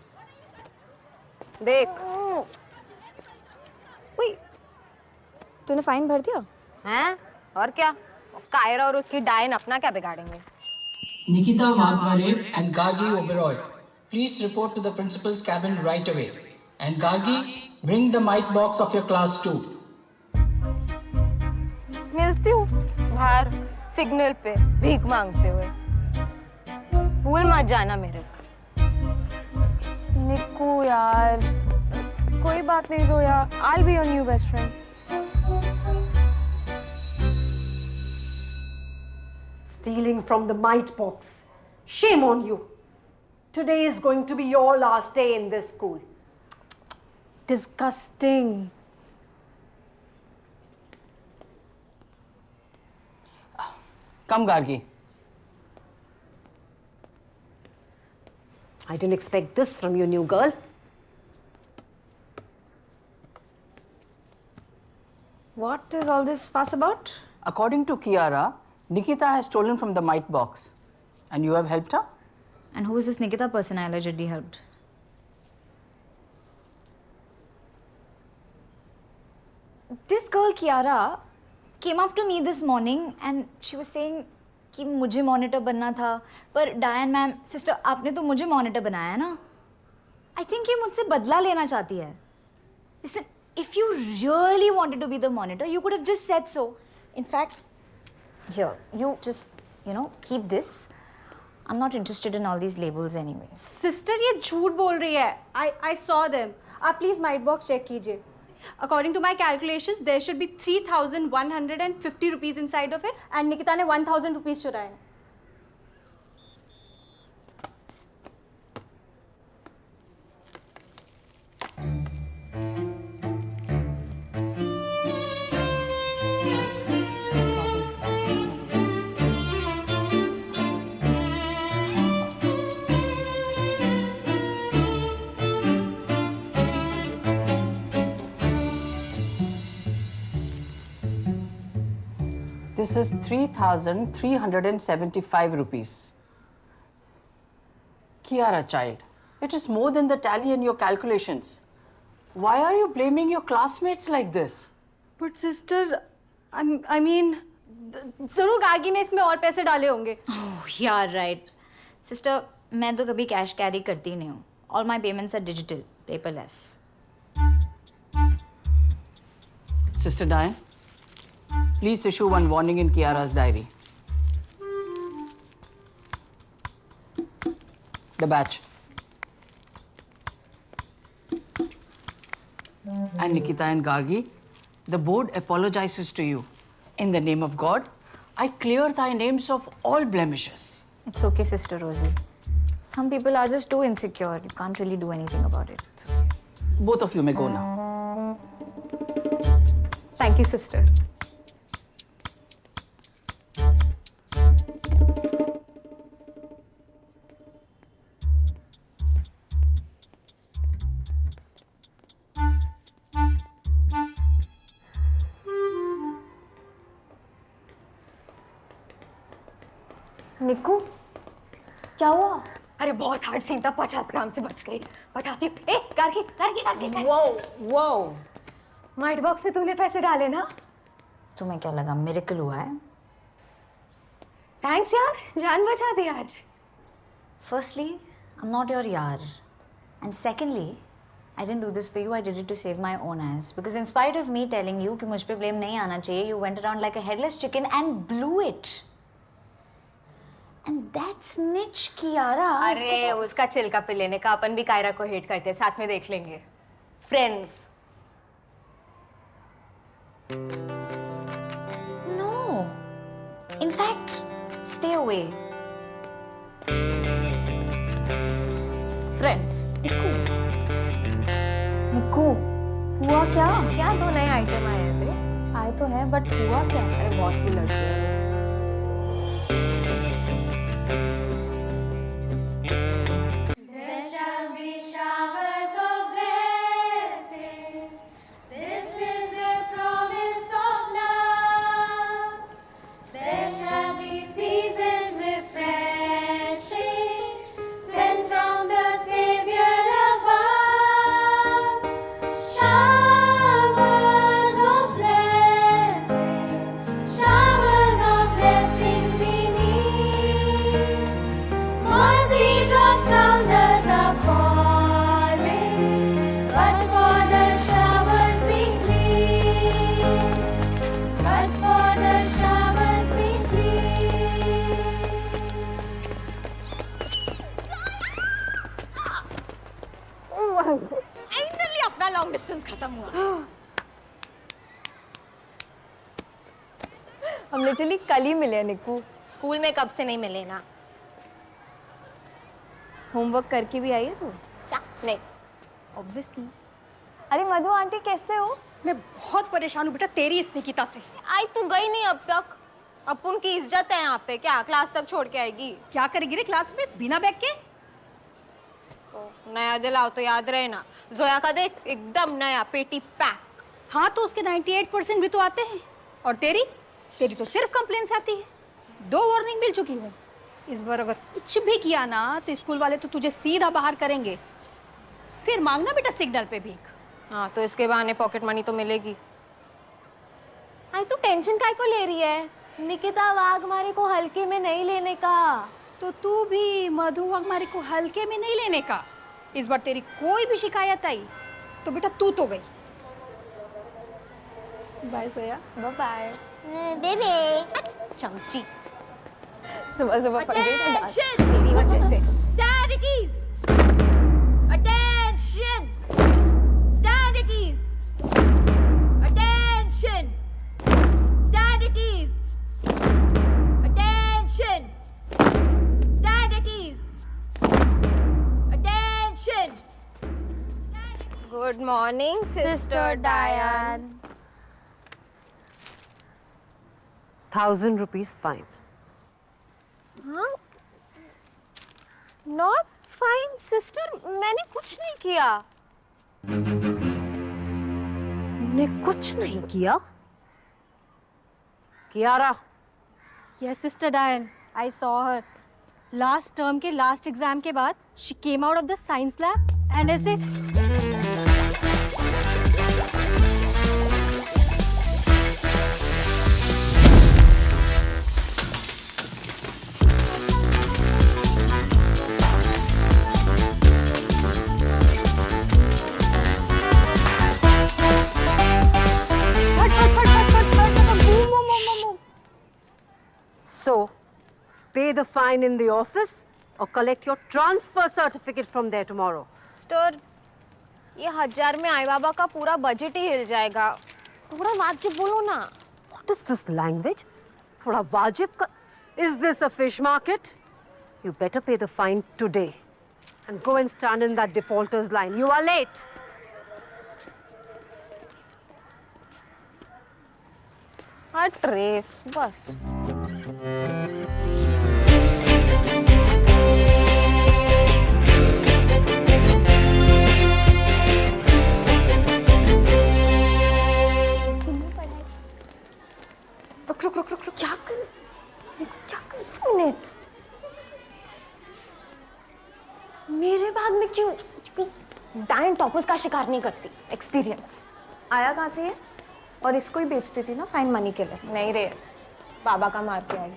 C: देख तूने फाइन भर दिया हैं? और क्या, कायरा और उसकी डायन अपना क्या बिगाड़ेंगे?
F: Nikita Vadmare and Gargi Oberoi, please report to the principal's cabin right away. And Gargi, bring the mite box of your class too.
C: मिलती हूँ बाहर सिग्नल पे भीख मांगते हुए, भूल मत जाना मेरे को। निक्कू यार,
I: कोई बात नहीं Zoya, I'll be your new best friend.
D: Stealing from the mite box. Shame on you. Today is going to be your last day in this school.
C: disgusting.
J: Come, Gargi.
D: I didn't expect this from you, new girl.
G: What is all this fuss about?
J: According to Kiara, Nikita has stolen from the mite box. And you have helped her?
G: And who is this Nikita person I allegedly helped? This girl Kiara came up to me this morning and she was saying कि मुझे monitor बनना था, पर डायन ma'am, sister आपने तो मुझे monitor बनाया ना। I think ये मुझसे बदला लेना चाहती है। Listen, if you really wanted to be the monitor, you could have just said so. In fact, here, you just, keep this. I'm not interested in all these labels anyway.
B: Sister ये झूठ बोल रही है। I saw them. आप please might box check कीजिए। According to my calculations, there should be 3,150 rupees inside of it, and Nikita ने 1,000 rupees चुराए हैं।
J: This is 3,375 rupees. Kiara, child, it is more than the tally in your calculations. Why are you blaming your classmates like this?
B: But sister, I mean, जरूर गार्गी ने इसमें और पैसे डाले होंगे।
G: Oh, yeah, right. Sister, मैं तो कभी कैश कैरी करती नहीं हूँ. All my payments are digital, paperless.
J: Sister Diane, please issue one warning in Kiara's diary. The batch. And Nikita and Gargi, the board apologizes to you. In the name of God, I clear thy names of all blemishes.
G: It's okay, Sister Rosie. Some people are just too insecure. You can't really do anything about it. It's okay.
J: Both of you may go now.
B: Thank you, sister.
C: निक्कू क्या हुआ?
E: अरे बहुत hard scene था, 50 ग्राम से बच गई। बताती हूँ। ए करके
C: वो माइट बॉक्स में तूने पैसे डाले ना?
G: तुम्हें क्या लगा मिरेकल हुआ है?
C: थैंक्स यार, जान बचा दी आज।
G: Firstly, I'm not your yaar. And secondly, I didn't do this for you, I did it to save my own ass. Because in spite of me telling you कि मुझ पे blame नहीं आना चाहिए, you went around like a headless chicken and blew it. And that snitch Kiara.
C: अरे उसका चिल्का पे लेने का, अपन भी कायरा को हेट करते हैं, साथ में देख लेंगे। Friends.
G: No. In fact, stay away.
C: Friends.
B: निक्कू हुआ क्या?
C: क्या 2 नए आइटम आए हैं बे?
B: आए तो है बट हुआ क्या?
C: अरे बहुत भी लड़की है।
A: फाइनली अपना लॉन्ग डिस्टेंस खत्म हुआ।
C: हम लिटरली कल ही मिले निक्कू।
E: स्कूल में कब से नहीं मिले ना।
C: होमवर्क करके भी आई है तू?
E: क्या? नहीं।
C: ऑब्वियसली। अरे मधु आंटी कैसे हो?
A: मैं बहुत परेशान हूँ बेटा तेरी इस निकिता से।
E: आई तू गई नहीं अब तक। अपुन की इज्जत है यहाँ पे, क्या क्लास तक छोड़ के आएगी?
A: क्या करेगी रे क्लास में बिना बैग के?
E: नया दिलाओ तो याद रहे ना। जोया का देख एकदम नया, पेटी पैक।
A: हाँ तो उसके 98% भी तो आते हैं। और तेरी तो सिर्फ कंप्लेंट्स आती है। 2 वार्निंग मिल चुकी है। इस बार अगर कुछ भी किया ना तो स्कूल वाले तो तुझे सीधा बाहर करेंगे। फिर मांगना बेटा सिग्नल पे भीख।
E: हाँ तो इसके बहाने पॉकेट मनी तो मिलेगी। आई तू टेंशन काय को ले रही है? निकिता वाघमारे को हल्के में नहीं लेने का।
A: तो तू भी मधु वाघमारे को हल्के में नहीं लेने का। इस बार तेरी कोई भी शिकायत आई तो बेटा तू तो गई। बाय सोया।
C: Bye bye.
E: बेबे चमची।
C: सुबह सुबह पड़ गई ना डांस
E: तेरी वजह से।
K: Stand at ease. Attention. Stand at ease. Attention. Stand at ease. Attention. Stand at ease. Attention.
E: Good morning, Sister Diane.
D: 1,000 rupees fine.
E: हाँ? Not fine, sister. मैंने कुछ नहीं किया।
D: ने कुछ नहीं किया? Kiara.
B: Yes, Sister Diane. I saw her. Last term के last exam के बाद she came out of the science lab and ऐसे
D: So, pay the fine in the office or collect your transfer certificate from there tomorrow.
E: Sister, ये 1000 में आई बाबा का पूरा budget ही हिल जाएगा। थोड़ा वाजिब बोलो ना।
D: What is this language? थोड़ा वाजिब का... Is this a fish market? You better pay the fine today and go and stand in that defaulters line. You are late.
E: हाँ ट्रेस बस।
C: रुक क्या कर मिनट डायन टॉपर्स का शिकार नहीं करती, एक्सपीरियंस।
B: आया कहाँ से ये? और इसको ही बेचती थी ना फाइन मनी के लिए।
C: नहीं रे, बाबा का मार के आई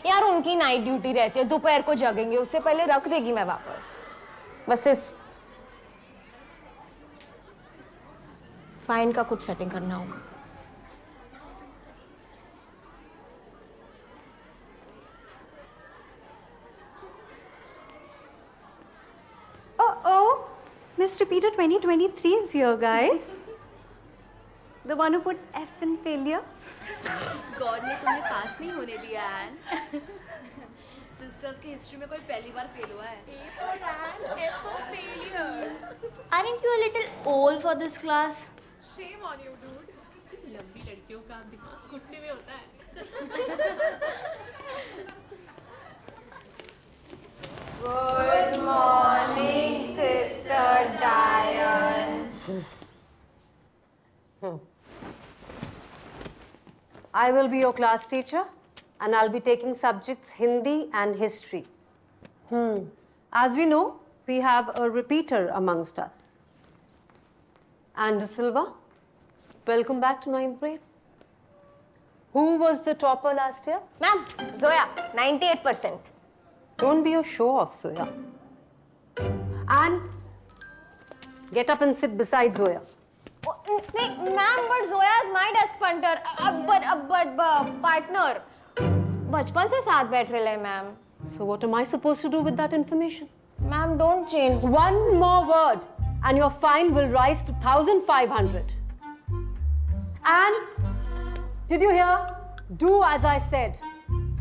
C: यार। उनकी नाइट ड्यूटी रहती है, दोपहर को जगेंगे, उससे पहले रख देगी मैं वापस। बस इस फाइन का कुछ सेटिंग करना होगा।
B: Oh, Miss Repeater 2023 is here, guys. The one who puts F in failure.
E: God ने तुम्हें पास नहीं होने दिया एन। सिस्टर्स की हिस्ट्री में कोई पहली बार फेल हुआ है।
H: A for Anne, F for failure.
K: Aren't you a little old for this class?
H: Shame on you, dude.
E: लंबी लड़कियों का दिमाग घुटने में होता है।
B: Good morning, Sister Diane.
D: I will be your class teacher and I'll be taking subjects Hindi and history. As we know, we have a repeater amongst us. And Silva, welcome back to 9th grade. Who was the topper last year?
C: Ma'am, Zoya 98%।
D: Don't be a show-off, Zoya. And get up and sit beside Zoya.
C: नहीं ma'am, but Zoya is my desk punter, but partner. बचपन से साथ बैठ रहे हैं ma'am.
D: So what am I supposed to do with that information?
C: Ma'am don't change.
D: One more word and your fine will rise to 1,500. And did you hear? Do as I said.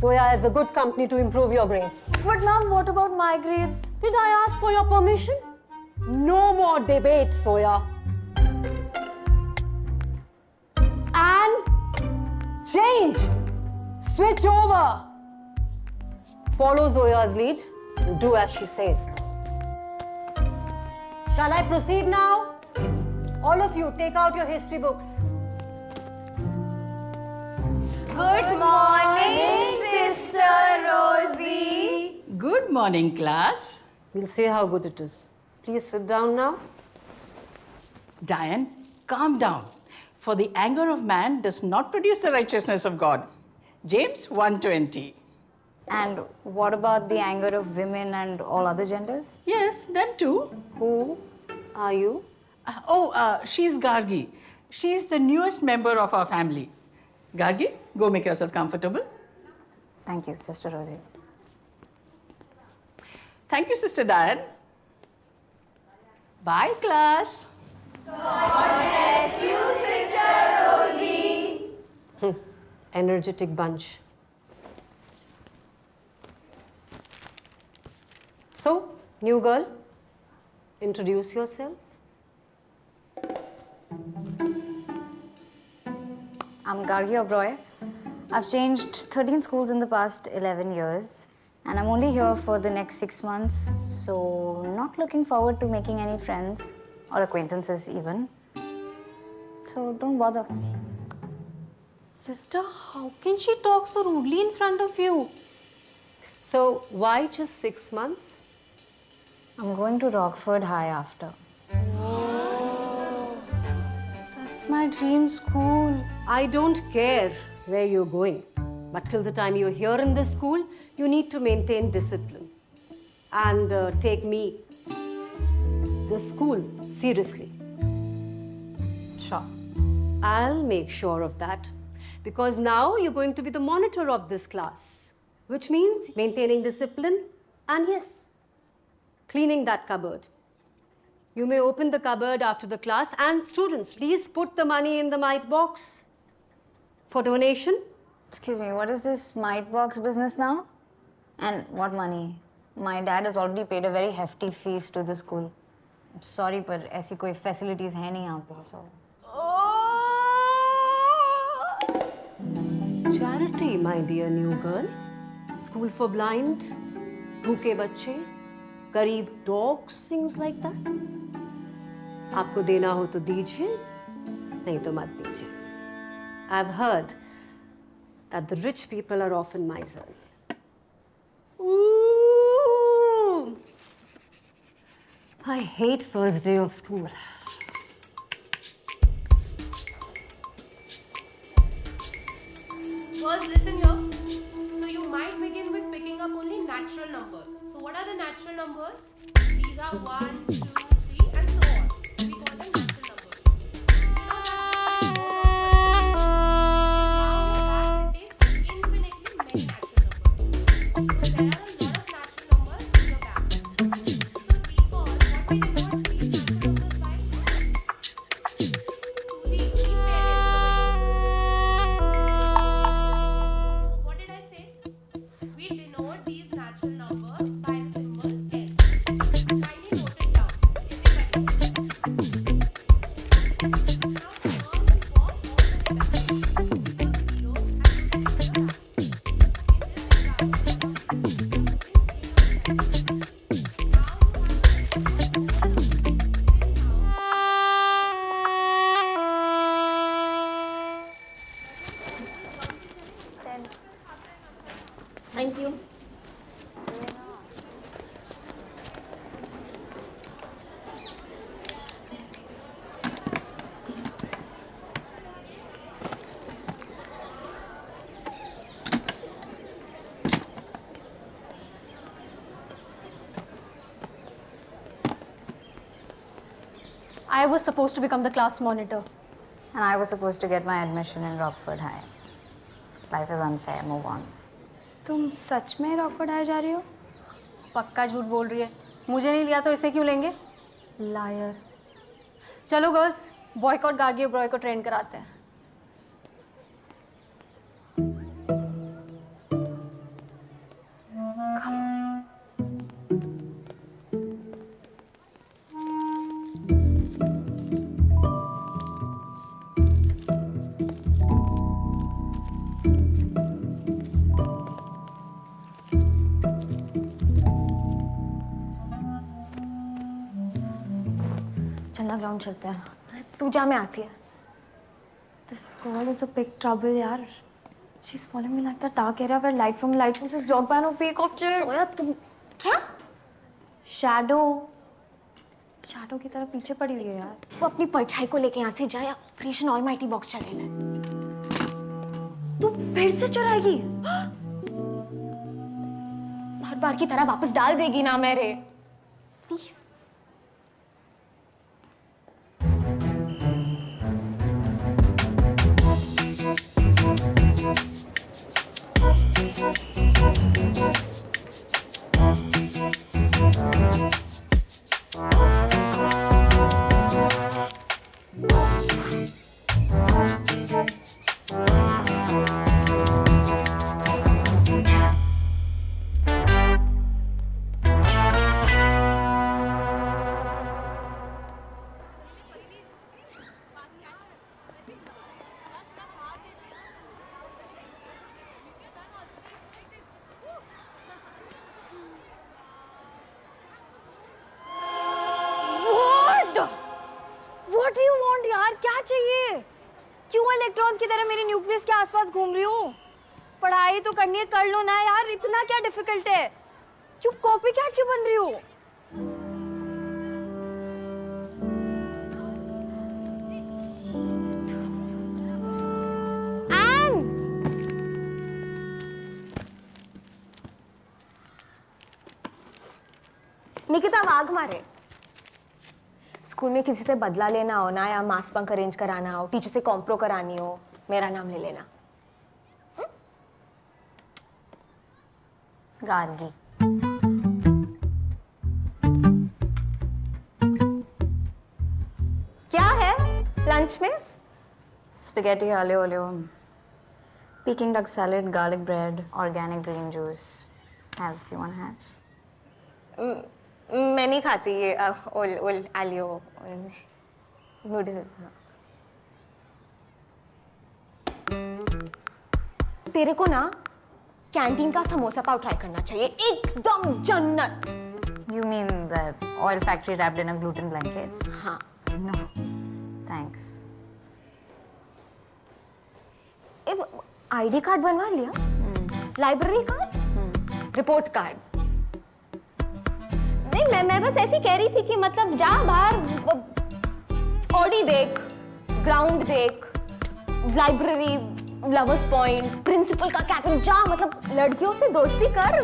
D: Zoya is a good company to improve your grades.
B: But ma'am, what about my grades?
D: Did I ask for your permission? No more debate, Zoya. And change. Switch over. Follow Zoya's lead and do as she says. Shall I proceed now? All of you, take out your history books.
B: Good morning, Sister Rosie.
J: Good morning, class.
D: We'll see how good it is. Please sit down now.
J: Diane, calm down. For the anger of man does not produce the righteousness of God. James 1:20.
G: And what about the anger of women and all other genders?
J: Yes, them too.
D: Who are you?
J: She's Gargi. She's the newest member of our family. Gargi, go make yourself comfortable.
G: Thank you, Sister Rosie.
J: Thank you, Sister Diane. Bye, class.
D: Energetic bunch. So, new girl, introduce yourself.
G: I'm Gargi Oberoi. I've changed 13 schools in the past 11 years, and I'm only here for the next 6 months, so not looking forward to making any friends or acquaintances even. So don't bother.
B: Sister, how can she talk so rudely in front of you?
D: So, why just 6 months?
G: I'm going to Rockford High after.
B: That's my dream school.
D: I don't care where you're going, but till the time you're here in this school, you need to maintain discipline and take me, the school, seriously.
G: Sure.
D: I'll make sure of that because now you're going to be the monitor of this class, which means maintaining discipline and yes, cleaning that cupboard. You may open the cupboard after the class and students, please put the money in the mite box for donation.
G: Excuse me, what is this mite box business now? And what money? My dad has already paid a very hefty fees to the school. I'm sorry, पर ऐसी कोई facilities है नहीं यहाँ पे, so.
D: Charity, my dear new girl. School for blind, भूखे बच्चे, गरीब dogs, things like that. आपको देना हो तो दीजिए, नहीं तो मत दीजिए. I've heard that the rich people are often miserly. Ooh. hate first day of school.
H: Girls, listen here. So you might begin with picking up only natural numbers. So what are the natural numbers? These are 1, 2, 3 and so on. So we call them natural numbers. Now that it takes infinitely many natural numbers. So there are a lot of natural numbers in your bag. So recall what we denote these natural numbers by. Suzy, please pay attention. What did I say? We denote these natural numbers by the symbol N. Kindly note it down. Everybody. Now turn the box all the way back. Pick up 0 and put it in your bag. In this example,
C: Thank you.
B: I was supposed to become the class monitor.
G: And I was supposed to get my admission in Rockford High. Life is unfair, move on.
B: तुम सच में Rockford high जा रही हो? पक्का झूठ बोल रही है। मुझे नहीं लिया तो इसे क्यों लेंगे? लायर। चलो गर्ल्स, बॉयकॉट गार्गी और ब्रॉय को ट्रेन कराते हैं।
C: चलना ग्राउंड चलते हैं। तू जा, मैं आती है।
B: This girl is a big trouble, यार। She's following me like the dark area where light from lighthouse is blocked by no peacock chair.
C: सोया तुम क्या?
B: शैडो की तरह पीछे पड़ी हुई है यार।
C: वो अपनी परछाई को लेके यहाँ से जा या ऑपरेशन ऑलमाइटी बॉक्स चले ले।
B: तू फिर से चुराएगी?
C: हर बार की तरह वापस डाल देगी ना मेरे? Please.
B: What do you want यार? क्या चाहिए? क्यों इलेक्ट्रॉन्स की तरह मेरे न्यूक्लियस के आसपास घूम रही हो? पढ़ाई तो करनी है, कर लो ना यार। इतना क्या डिफिकल्ट है? क्यों कॉपी कैट क्यों बन रही हो?
C: निकिता वाघमारे, स्कूल में किसी से बदला लेना हो ना या मास बंक अरेंज कराना हो, टीचर से कॉम्प्रो करानी हो, मेरा नाम ले लेना।
G: गार्गी।
C: क्या है लंच में?
G: Spaghetti aglio olio, Peking duck salad, garlic bread, organic green juice. Have you want to have?
C: मैं नहीं खाती ये ओल आलियो नूडल्स। तेरे को ना कैंटीन का समोसा पाव ट्राई करना चाहिए, एकदम जन्नत।
G: You mean the oil factory wrapped in a gluten blanket?
C: हाँ।
G: No, thanks.
C: आईडी कार्ड बनवा लिया? Library card? Report card? नहीं, मैं बस ऐसी कह रही थी कि मतलब जा बाहर ऑडी देख, ग्राउंड देख, लाइब्रेरी, लवर्स पॉइंट, प्रिंसिपल का कैबिन, जा मतलब लड़कियों से दोस्ती कर,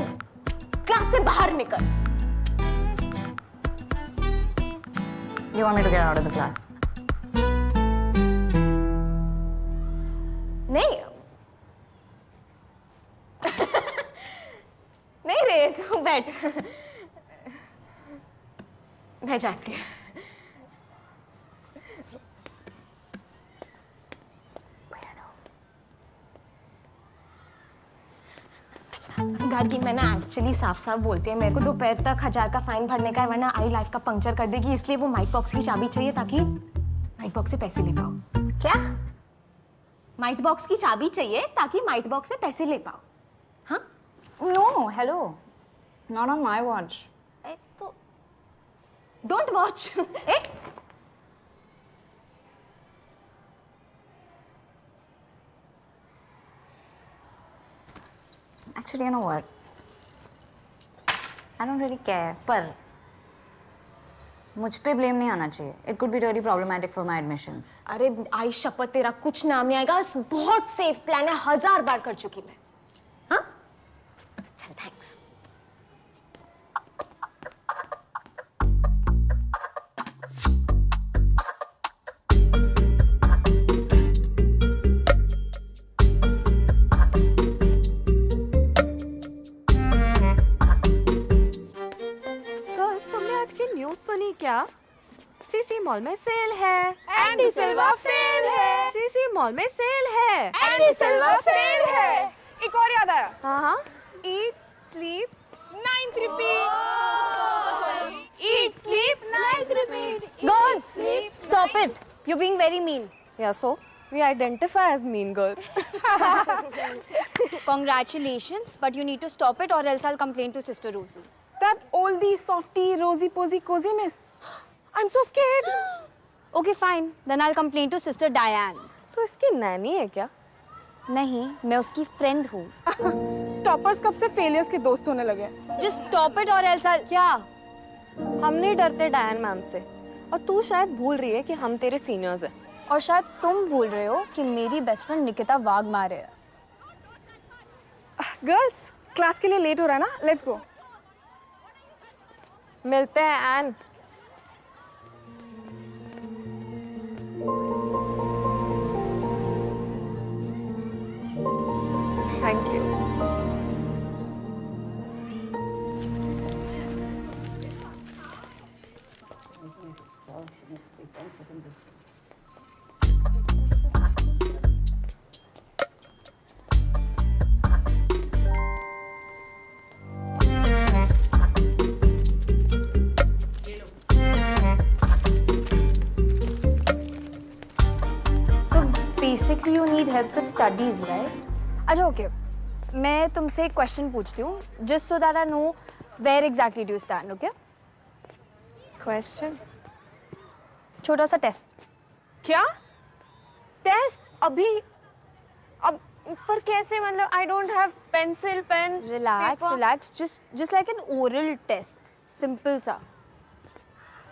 C: क्लास से बाहर निकल।
G: You want me to get out of the class?
C: नहीं नहीं रे, तू बैठ, मैं जाती हूँ। गार्गी, मैं ना एक्चुअली साफ साफ बोलती है, मेरे को दोपहर तक 1000 का फाइन भरने का है, वरना आई लाइफ का पंक्चर कर देगी, इसलिए वो माइट बॉक्स की चाबी चाहिए ताकि माइट बॉक्स से पैसे ले पाओ। क्या? माइट बॉक्स की चाबी चाहिए ताकि माइट बॉक्स से पैसे ले पाओ। हाँ?
G: No, hello. Not on my watch.
C: तो don't watch.
G: Actually, you know what? I don't really care. पर मुझ पे ब्लेम नहीं आना चाहिए. It could be really problematic for my admissions.
C: अरे आई शपथ, तेरा कुछ नाम नहीं आएगा, बहुत सेफ प्लान है, 1000 बार कर चुकी मैं। हाँ? चल, थैंक्स।
I: सुनी क्या? सीसी मॉल में सेल है, एंडी सिल्वा फेल है। सीसी मॉल में सेल है, एंडी सिल्वा फेल है।
E: एक और याद आया।
I: हाँ,
E: Eat, sleep, 9th repeat.
I: eat, sleep, night, repeat.
C: Girls, stop it. You're being very mean.
E: Yeah, so we identify as mean girls.
C: Congratulations, but you need to stop it or else I'll complain to Sister Rosie.
E: That oldie, softie, rosy posy, cozy miss. I'm so scared.
C: Okay, fine. Then I'll complain to Sister Diane.
E: तो इसकी नैनी है क्या?
C: नहीं, मैं उसकी friend हूँ.
E: Toppers कब से फेलियर्स के दोस्त होने लगे?
C: Just stop it or else I'll...
E: क्या? हम नहीं डरते डायन मैम से. और तू शायद भूल रही है कि हम तेरे सीनियर्स हैं.
C: और शायद तुम भूल रहे हो कि मेरी बेस्ट फ्रेंड निकिता वाघमारे है.
E: गर्ल्स, क्लास के लिए लेट हो रहा है ना? Let's go. मिलते हैं एन. Thank you.
C: Basically, you need help with studies, right? अच्छा, okay. मैं तुमसे एक क्वेश्चन पूछती हूँ, just so that I know where exactly do you stand, okay?
E: Question?
C: छोटा सा टेस्ट.
E: क्या? टेस्ट? अभी? अब पर कैसे? मतलब I don't have pencil, pen,
C: Relax,
E: paper.
C: relax. Just like an oral test. Simple सा.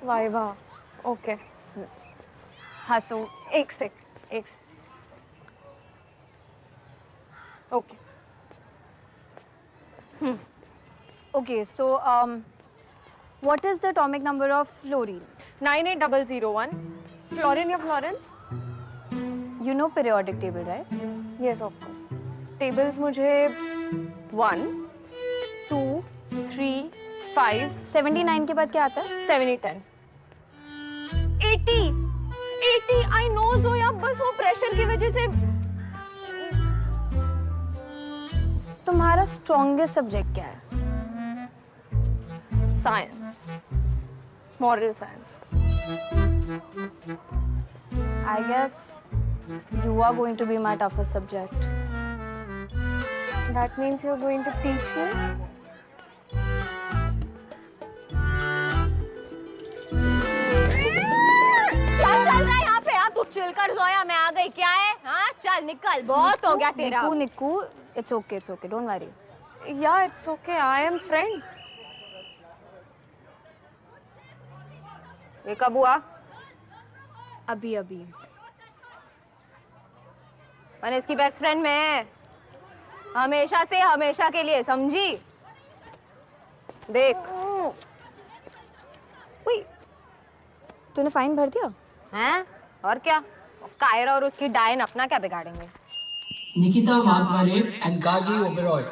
E: वाइवा. ओके.
C: हंसो.
E: एक सेक. Okay.
C: Okay, so what is the atomic number of fluorine?
E: 98001. Florine या Florence?
C: You know periodic table, right?
E: Yes, of course. Tables मुझे 1, 2, 3, 5.
C: 79 के बाद क्या आता है?
E: 70, 10. 80. I know ज़ोया, बस वो प्रेशर की वजह से.
C: तुम्हारा स्ट्रॉन्गेस्ट सब्जेक्ट क्या है?
E: Science. Moral science.
C: I guess you are going to be my toughest subject.
E: That means you're going to teach me?
C: क्या चल रहा है यहाँ पे? तू चिल कर ज़ोया, मैं आ गई. क्या है? हाँ, चल निकल. बहुत हो गया तेरा. निकू, it's okay, don't worry.
E: Yeah, it's okay. I am friend.
C: ये कब हुआ?
I: अभी अभी।
C: मैंने इसकी बेस्ट फ्रेंड में हमेशा से हमेशा के लिए, समझी? देख।
I: उई, तूने फाइन भर दिया?
C: हैं? और क्या? कायरा और उसकी डायन अपना क्या बिगाड़ेंगे?
F: Nikita Vadmare and Gargi Oberoi,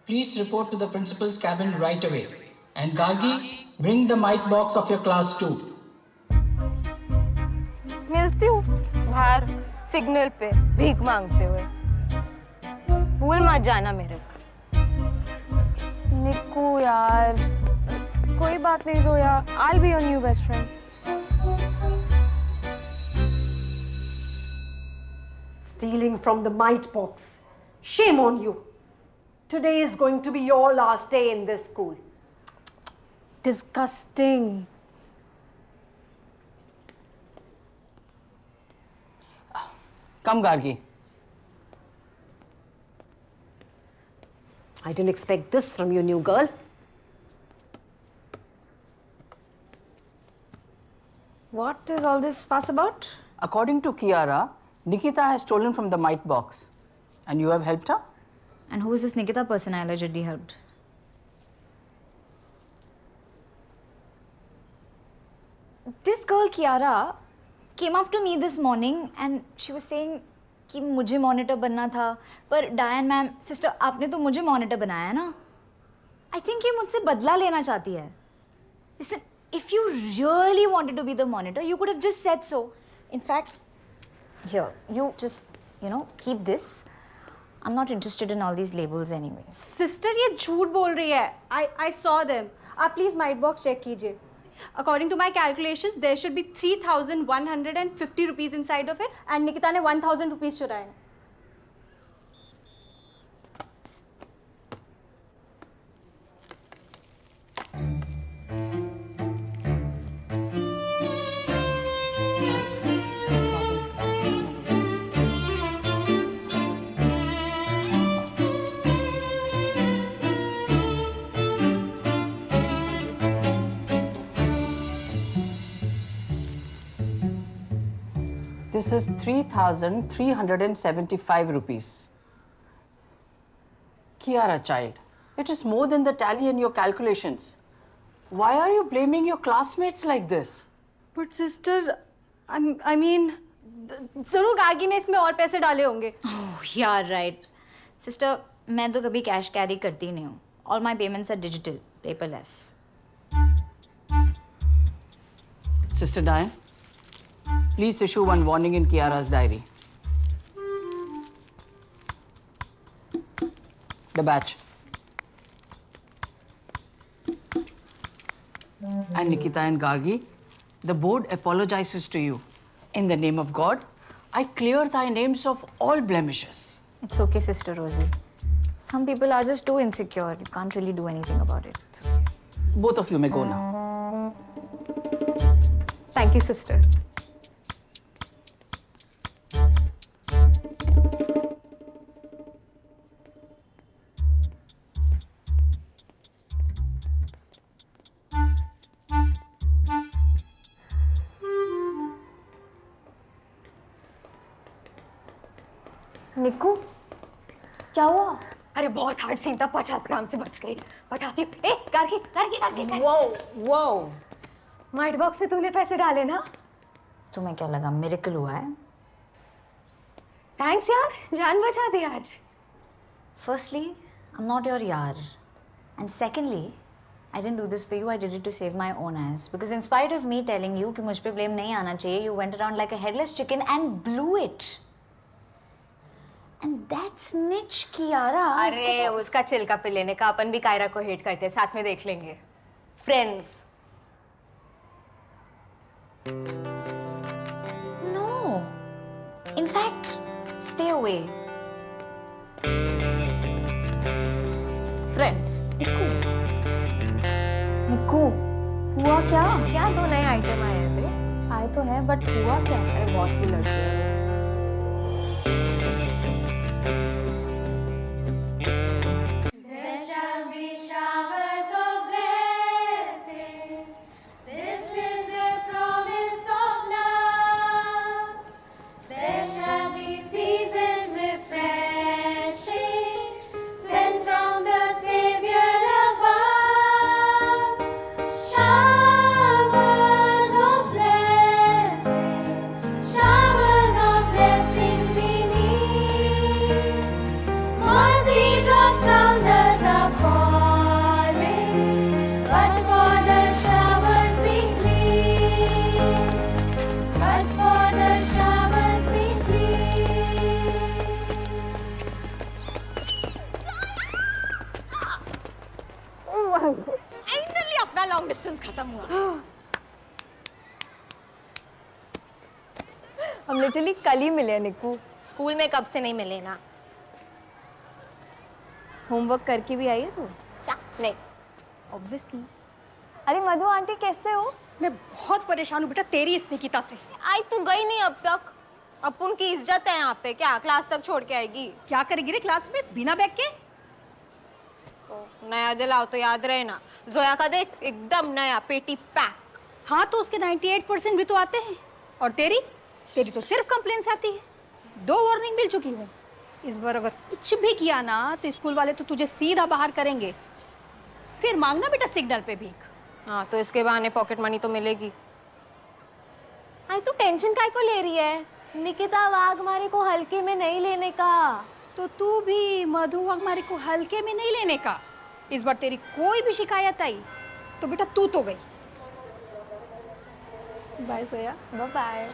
F: please report to the principal's cabin right away. And Gargi, bring the mic box of your class too.
C: मिलती हूँ बाहर सिग्नल पे भीख मांगते हुए। भूल मत जाना मेरे को।
I: निक्कू यार, कोई बात नहीं Zoya, I'll be your new best friend.
D: Stealing from the mite box. Shame on you. Today is going to be your last day in this school.
B: Disgusting.
J: Come, Gargi.
D: I didn't expect this from you, new girl.
G: What is all this fuss about?
J: According to Kiara, Nikita has stolen from the mite box. And you have helped her?
G: And who is this Nikita person I allegedly helped? This girl, Kiara, came up to me this morning and she was saying कि मुझे monitor बनना था, पर Diane ma'am, sister, आपने तो मुझे monitor बनाया ना? I think ये मुझसे बदला लेना चाहती है. Listen, if you really wanted to be the monitor, you could have just said so. In fact, here, you just, keep this. I'm not interested in all these labels anyway.
B: Sister, ये झूठ बोल रही है. I saw them. आप please mic box check कीजिए. According to my calculations, there should be 3,150 rupees inside of it, and Nikita ने 1,000 rupees चुराए.
J: This is 3,375 rupees. Kiara, child, it is more than the tally in your calculations. Why are you blaming your classmates like this?
B: But sister, I mean, जरूर गार्गी ने इसमें और पैसे डाले होंगे.
G: Oh, yeah, right. Sister, मैं तो कभी cash carry करती नहीं हूँ. All my payments are digital, paperless.
J: Sister Diane, please issue one warning in Kiara's diary. The batch. And Nikita and Gargi, the board apologizes to you. In the name of God, I clear thy names of all blemishes.
G: It's okay, Sister Rosie. Some people are just too insecure. You can't really do anything about it. It's okay.
J: Both of you may go now.
B: Thank you, sister.
C: निक्कू, क्या हुआ? अरे बहुत hard scene था, 50 ग्राम से बच गई. बताती हूँ. ए, गार्गी.
D: Whoa.
C: माइट बॉक्स में तूने पैसे डाले ना?
G: तुम्हें क्या लगा मिरेकल हुआ है?
C: थैंक्स यार, जान बचा दी आज.
G: Firstly, I'm not your yaar. And secondly, I didn't do this for you, I did it to save my own ass. Because in spite of me telling you कि मुझ पे blame नहीं आना चाहिए, you went around like a headless chicken and blew it. And that snitch Kiara.
C: अरे उसका चिल्का पे लेने का, अपन भी कायरा को हेट करते हैं, साथ में देख लेंगे. Friends.
G: No. In fact, stay away.
C: Friends.
B: निक्कू, हुआ क्या?
C: क्या 2 नए आइटम आए हैं पे?
B: आए तो है, बट हुआ क्या?
C: अरे बहुत ही लड़की है.
H: Showers of blessings. This is a promise.
A: Finally अपना लॉन्ग डिस्टेंस खत्म हुआ।
B: हम लिटरली कल ही मिले निक्कू।
C: स्कूल में कब से नहीं मिले ना?
B: होमवर्क करके भी आई है तू?
C: क्या? नहीं।
B: ऑब्वियसली। अरे मधु आंटी कैसे हो?
A: मैं बहुत परेशान हूँ बेटा तेरी इस निकिता से।
C: आई तू गई नहीं अब तक। अपुन की इज्जत है यहाँ पे, क्या क्लास तक छोड़ के आएगी?
A: क्या करेगी रे क्लास में बिना बैग के?
C: नया दिलाओ तो याद रहे ना। जोया का देख एकदम नया पेटी पैक।
A: हाँ तो उसके 98% भी तो आते हैं। और तेरी तो सिर्फ कंप्लेंट्स आती है। 2 वार्निंग मिल चुकी है। इस बार अगर कुछ भी किया ना तो स्कूल वाले तो तुझे सीधा बाहर करेंगे। फिर मांगना बेटा सिग्नल पे भीख।
C: हाँ तो इसके बहाने पॉकेट मनी तो मिलेगी। आई तू टेंशन काय को ले रही है? निकिता वाघमारे को हल्के में नहीं लेने का।
A: तो तू भी मधु वाघमारे को हल्के में नहीं लेने का। इस बार तेरी कोई भी शिकायत आई तो बेटा तू तो गई। बाय सोया।
B: Bye bye.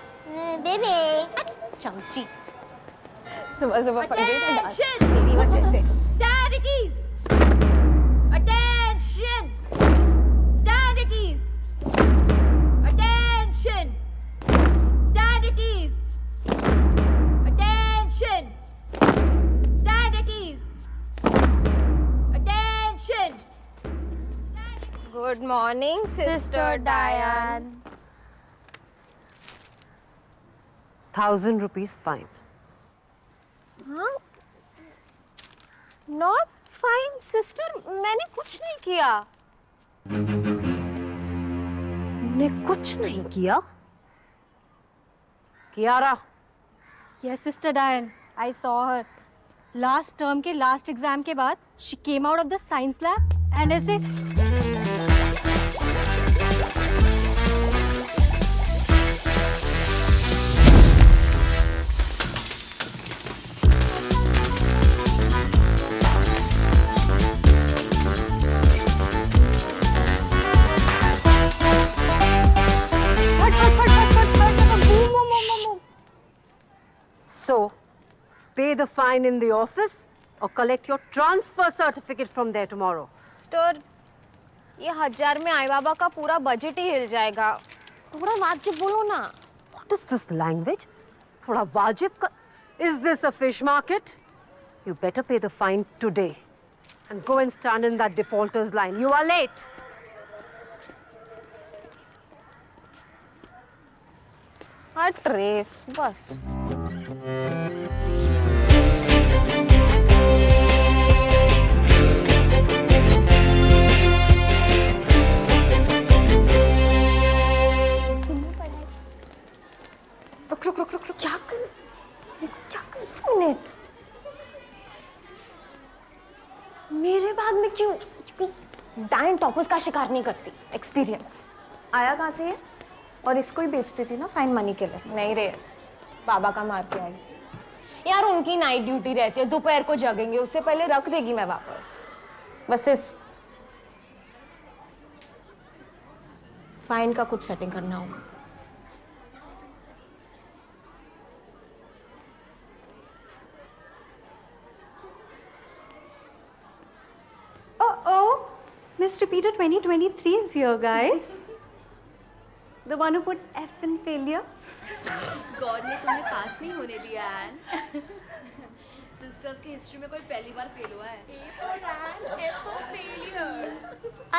C: बेबे चमची।
B: सुबह सुबह पंगे
C: तेरी वजह से।
E: Stand at ease. Attention. Stand at ease. Attention. Stand at ease. Attention. Stand at ease. Attention.
C: Good morning sister डायन।
D: 1,000 rupees fine.
C: हाँ? नॉट फाइन सिस्टर, मैंने कुछ नहीं किया।
D: ने कुछ नहीं किया? Kiara,
B: Yes, Sister Diane. I saw her. Last term के last exam के बाद she came out of the science lab and ऐसे
D: so pay the fine in the office or collect your transfer certificate from there tomorrow.
C: Sister, ये 1000 में आई बाबा का पूरा budget ही हिल जाएगा। थोड़ा वाजिब बोलो ना।
D: What is this language? थोड़ा वाजिब का? Is this a fish market? You better pay the fine today and go and stand in that defaulters line. You are late.
C: हाँ ट्रेस बस। रुक क्या कर? क्या कर? मिनट। मेरे भाग में क्यों? डायन टॉपर्स का शिकार नहीं करती। एक्सपीरियंस।
B: आया कहाँ से है? और इसको ही बेचती थी ना फाइन मनी के लिए।
C: नहीं रे, बाबा का मार के आई। यार उनकी नाइट ड्यूटी रहती है, दोपहर को जगेंगे, उससे पहले रख देगी मैं वापस। बस इस फाइन का कुछ सेटिंग करना होगा।
B: Oh, Miss Repeater 2023 is here, guys. The one who puts F in failure.
E: God ने तुम्हें पास नहीं होने दिया एन। सिस्टर्स की हिस्ट्री में कोई पहली बार फेल हुआ है।
H: A for Anne, F for failure.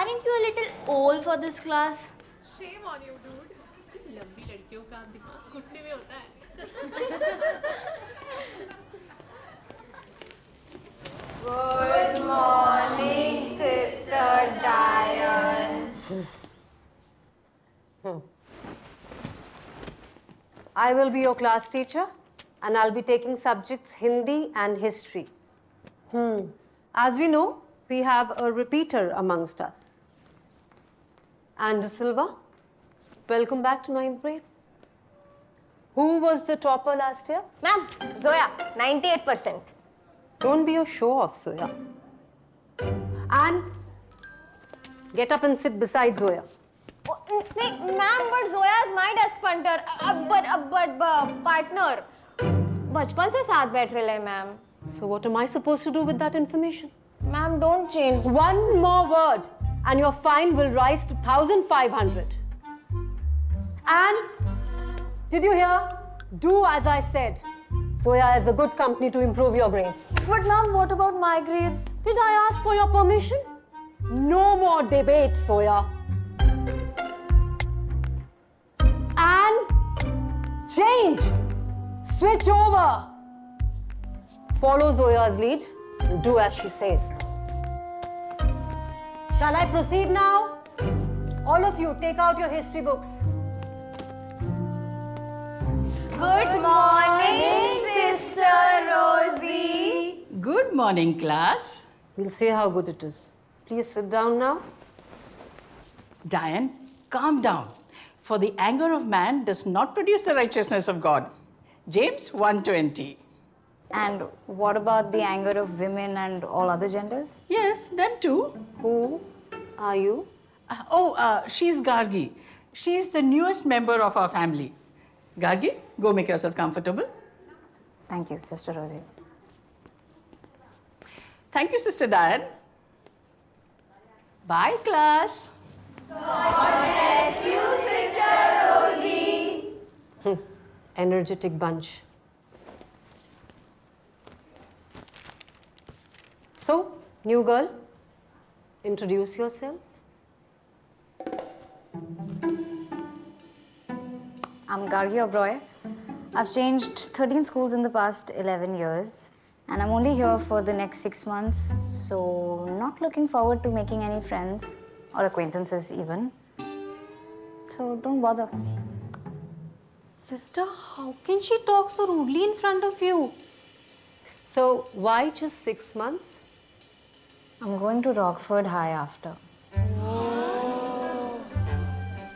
K: Aren't you a little old for this class?
H: Shame on you, dude.
E: लंबी लड़कियों का दिमाग घुटने में होता है।
B: Good morning, Sister Diane.
D: I will be your class teacher and I'll be taking subjects Hindi and history. As we know, we have a repeater amongst us. And Silva, welcome back to 9th grade. Who was the topper last year?
C: Ma'am, Zoya 98%।
D: Don't be a show-off, Zoya. And get up and sit beside Zoya.
C: नहीं ma'am, but Zoya is my desk punter, but partner. बचपन से साथ बैठ रहे हैं ma'am.
D: So what am I supposed to do with that information?
C: Ma'am don't change.
D: One more word. and your fine will rise to 1,500. And did you hear? Do as I said. Zoya is a good company to improve your grades.
B: But ma'am, what about my grades?
D: Did I ask for your permission? No more debate, Zoya. And change. Switch over. Follow Zoya's lead and do as she says. Shall I proceed now? All of you, take out your history books.
K: Good morning, Sister Rosie.
J: Good morning, class.
D: We'll see how good it is. Please sit down now.
J: Diane, calm down. For the anger of man does not produce the righteousness of God. James 1:20.
G: And what about the anger of women and all other genders?
J: Yes, them too.
D: Who are you?
J: She's Gargi. She's the newest member of our family. Gargi, go make yourself comfortable.
G: Thank you, Sister Rosie.
J: Thank you, Sister Diane. Bye, class.
D: Energetic bunch. So, new girl, introduce yourself.
G: I'm Gargi Oberoi. I've changed 13 schools in the past 11 years, and I'm only here for the next 6 months, so not looking forward to making any friends or acquaintances even. So don't bother.
B: Sister, how can she talk so rudely in front of you?
D: So, why just 6 months?
G: I'm going to Rockford High after.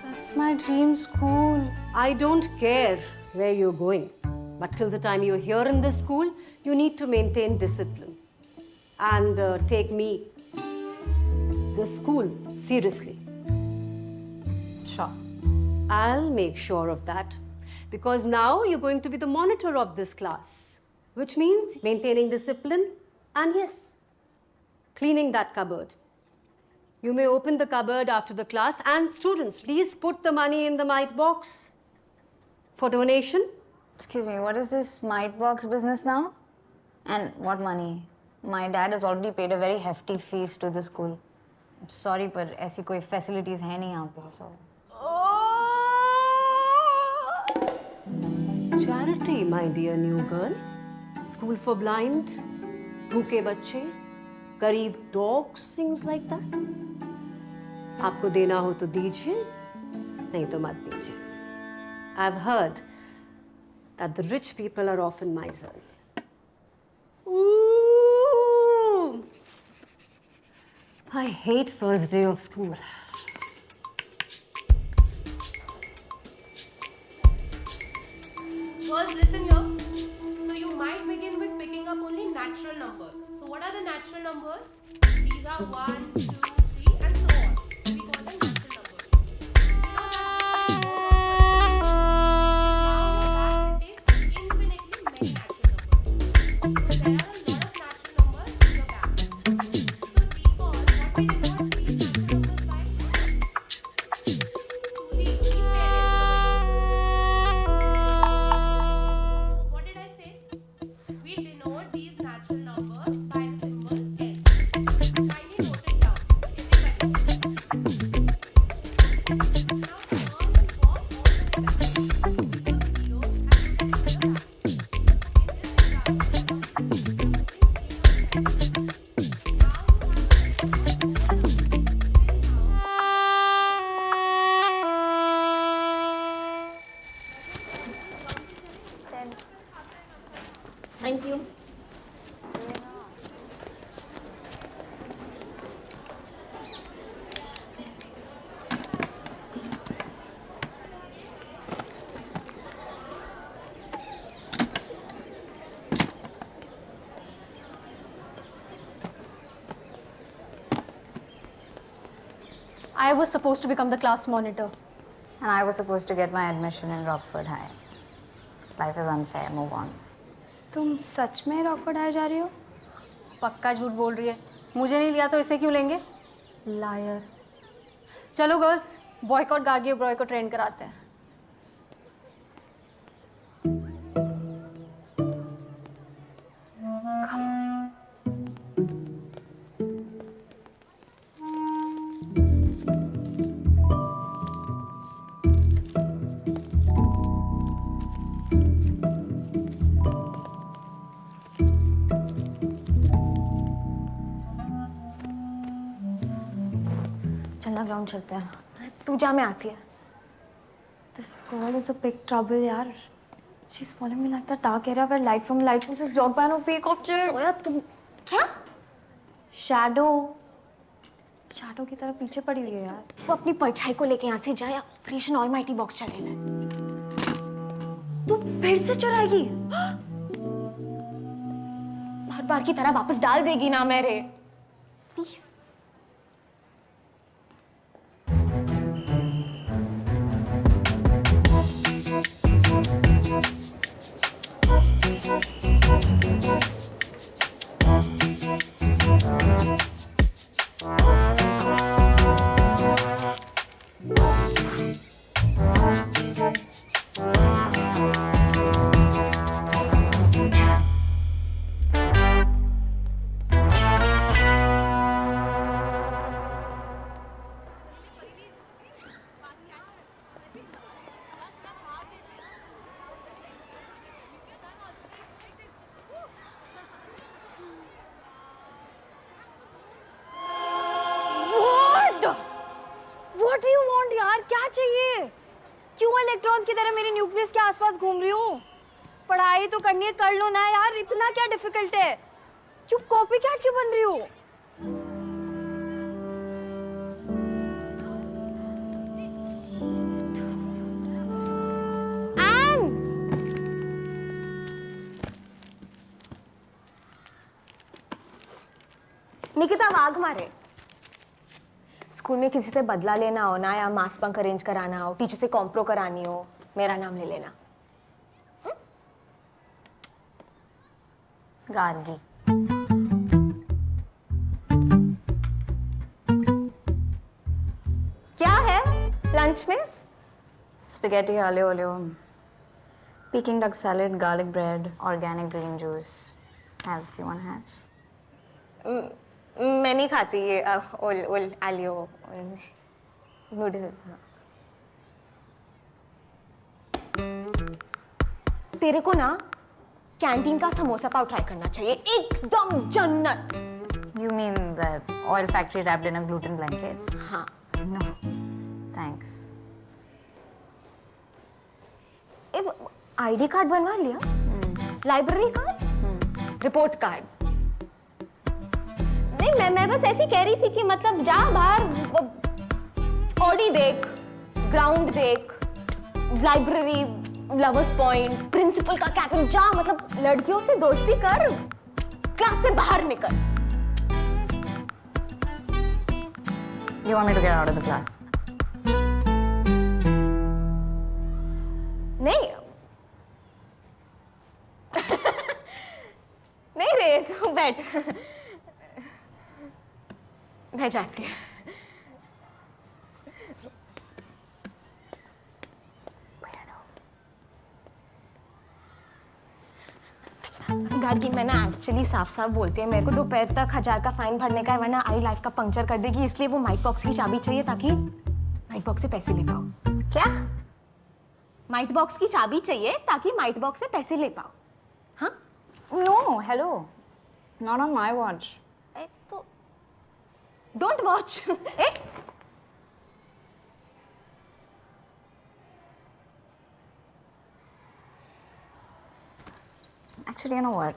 B: That's my dream school.
D: I don't care where you're going, but till the time you're here in this school, you need to maintain discipline and take me, the school, seriously.
B: Sure.
D: I'll make sure of that because now you're going to be the monitor of this class, which means maintaining discipline and yes, cleaning that cupboard. You may open the cupboard after the class and students, please put the money in the mite box for donation.
G: Excuse me, what is this mite box business now? And what money? My dad has already paid a very hefty fees to the school. I'm sorry, but ऐसी कोई facilities है नहीं यहाँ पे, so.
D: Charity, my dear new girl. School for blind, भूखे बच्चे, गरीब dogs, things like that. आपको देना हो तो दीजिए, नहीं तो मत दीजिए. I've heard that the rich people are often miserly. Ooh! I hate first day of school.
H: First, listen here. So you might begin with picking up only natural numbers. So what are the natural numbers? These are 1, 2, 3 and so on. We call them natural numbers. Now that contains infinitely many natural numbers. So there are a lot of natural numbers in your bag. So recall what we did not these natural numbers by. Suzy, please pay attention. What did I say? We denote these natural numbers by the symbol n. Kindly note it down. Everybody. Now turn the form all the way back. Put 0 and put it in the back. In this example, the number is 0. Now you have to put all the numbers
K: Thank you.
B: I was supposed to become the class monitor.
G: And I was supposed to get my admission in Rockford High. Life is unfair, move on.
B: तुम सच में Rockford high जा रही हो? पक्का झूठ बोल रही है. मुझे नहीं लिया तो इसे क्यों लेंगे? लायर. चलो गर्ल्स, बॉयकॉट गार्गी और ब्रॉय को ट्रेंड कराते हैं।
C: चलना ग्राउंड चलते हैं। तू जा, मैं आती है।
B: This girl is a big trouble, यार। She's following me like that dark area where light from light source is blocked by no peak object.
C: सोया तुम क्या?
B: Shadow की तरह पीछे पड़ी हुई है यार।
C: तू अपनी परछाई को लेके यहाँ से जा या ऑपरेशन ऑलमाइटी बॉक्स चलेगा।
B: तू फिर से चुराएगी?
C: हर बार की तरह वापस डाल देगी ना मेरे, please.
B: What do you want यार? क्या चाहिए? क्यों इलेक्ट्रॉन्स की तरह मेरे न्यूक्लियस के आसपास घूम रही हो? पढ़ाई तो करनी है, कर लो ना यार, इतना क्या डिफिकल्ट है? क्यों कॉपीकैट क्यों बन रही हो?
C: निकिता वाघ मारे। स्कूल में किसी से बदला लेना हो ना, या मास बंक अरेंज कराना हो, टीचर से कॉम्प्रो करानी हो, मेरा नाम ले लेना।
G: गार्गी।
C: क्या है लंच में?
G: Spaghetti aglio olio, Peking duck salad, garlic bread, organic green juice. Have you want to have?
C: मैं नहीं खाती ये ओल आलियो नूडल्स। तेरे को ना कैंटीन का समोसा पाव ट्राई करना चाहिए, एकदम जन्नत।
G: You mean that oil factory wrapped in a gluten blanket?
C: हाँ।
G: No, thanks.
C: आईडी कार्ड बनवा लिया? Library card? Report card? नहीं, मैं बस ऐसी कह रही थी कि मतलब जा बाहर, ऑडी देख, ग्राउंड देख, लाइब्रेरी, लवर्स पॉइंट, प्रिंसिपल का कैबिन, जा मतलब लड़कियों से दोस्ती कर, क्लास से बाहर निकल।
G: You want me to get out of the class?
C: नहीं नहीं रे, तू बैठ, मैं जाती हूँ। गार्गी, मैं ना एक्चुअली साफ साफ बोलती है, मेरे को दोपहर तक 1000 का फाइन भरने का है, वरना आई लाइफ का पंक्चर कर देगी, इसलिए वो माइट बॉक्स की चाबी चाहिए ताकि माइट बॉक्स से पैसे ले पाओ।
G: क्या?
C: माइट बॉक्स की चाबी चाहिए ताकि माइट बॉक्स से पैसे ले पाओ। हाँ?
G: No, hello. Not on my watch.
C: तो don't watch.
G: Actually, you know what?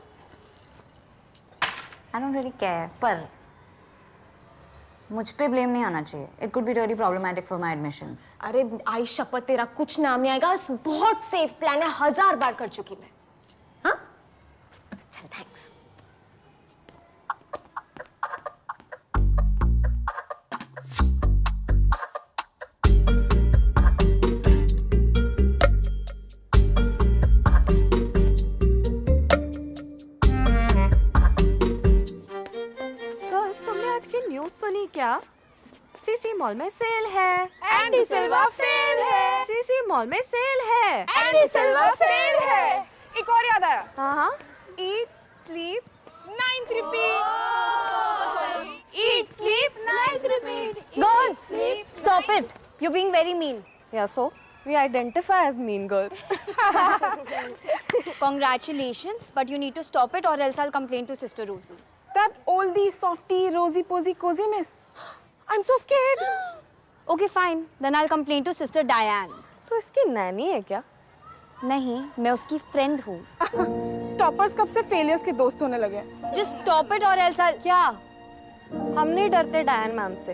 G: I don't really care. पर मुझ पे ब्लेम नहीं आना चाहिए. It could be really problematic for my admissions.
C: अरे आई शपथ, तेरा कुछ नाम नहीं आएगा, बहुत सेफ प्लान है, 1000 बार कर चुकी मैं। हाँ? चल, थैंक्स।
I: गर्ल्स, तुमने आज की न्यूज़ सुनी क्या? सीसी मॉल में सेल है एंडी सिल्वा फेल है। सीसी मॉल में सेल है एंडी सिल्वा फेल है।
L: एक और याद आया।
I: हाँ
L: Eat, sleep, ninth repeat.
I: Eat, sleep, night repeat.
C: Girls, stop it. You're being very mean.
L: Yeah, so we identify as mean girls.
C: Congratulations, but you need to stop it or else I'll complain to Sister Rosie.
L: That oldie, softie, rosy posy, cozy miss. I'm so scared.
C: Okay, fine. Then I'll complain to Sister Diane.
L: तो इसकी नैनी है क्या?
C: नहीं, मैं उसकी friend हूँ.
L: Toppers कब से फेलियर्स के दोस्त होने लगे?
C: Just stop it or else I'll... क्या?
L: हम नहीं डरते डायन मैम से,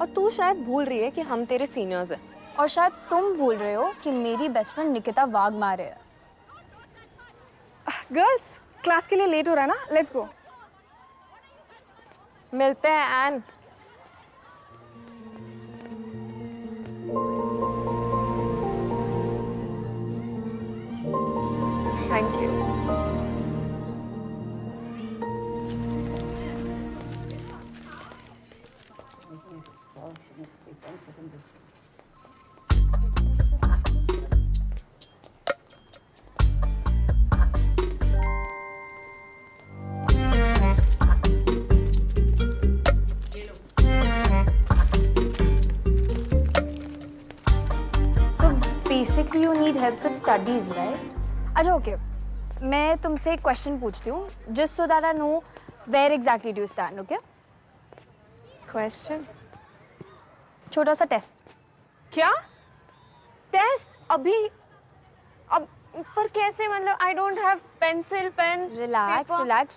L: और तू शायद भूल रही है कि हम तेरे सीनियर्स हैं।
C: और शायद तुम भूल रहे हो कि मेरी बेस्ट फ्रेंड निकिता वाघमारे है।
L: गर्ल्स, क्लास के लिए लेट हो रहा है ना? Let's go. मिलते हैं एन। Thank you.
C: Basically, you need help with studies, right? अच्छा, okay. मैं तुमसे एक क्वेश्चन पूछती हूँ, just so that I know where exactly do you stand, okay?
L: Question?
C: छोटा सा टेस्ट।
L: क्या? टेस्ट? अभी? अब पर कैसे? मतलब I don't have pencil, pen,
C: Relax,
L: paper.
C: relax.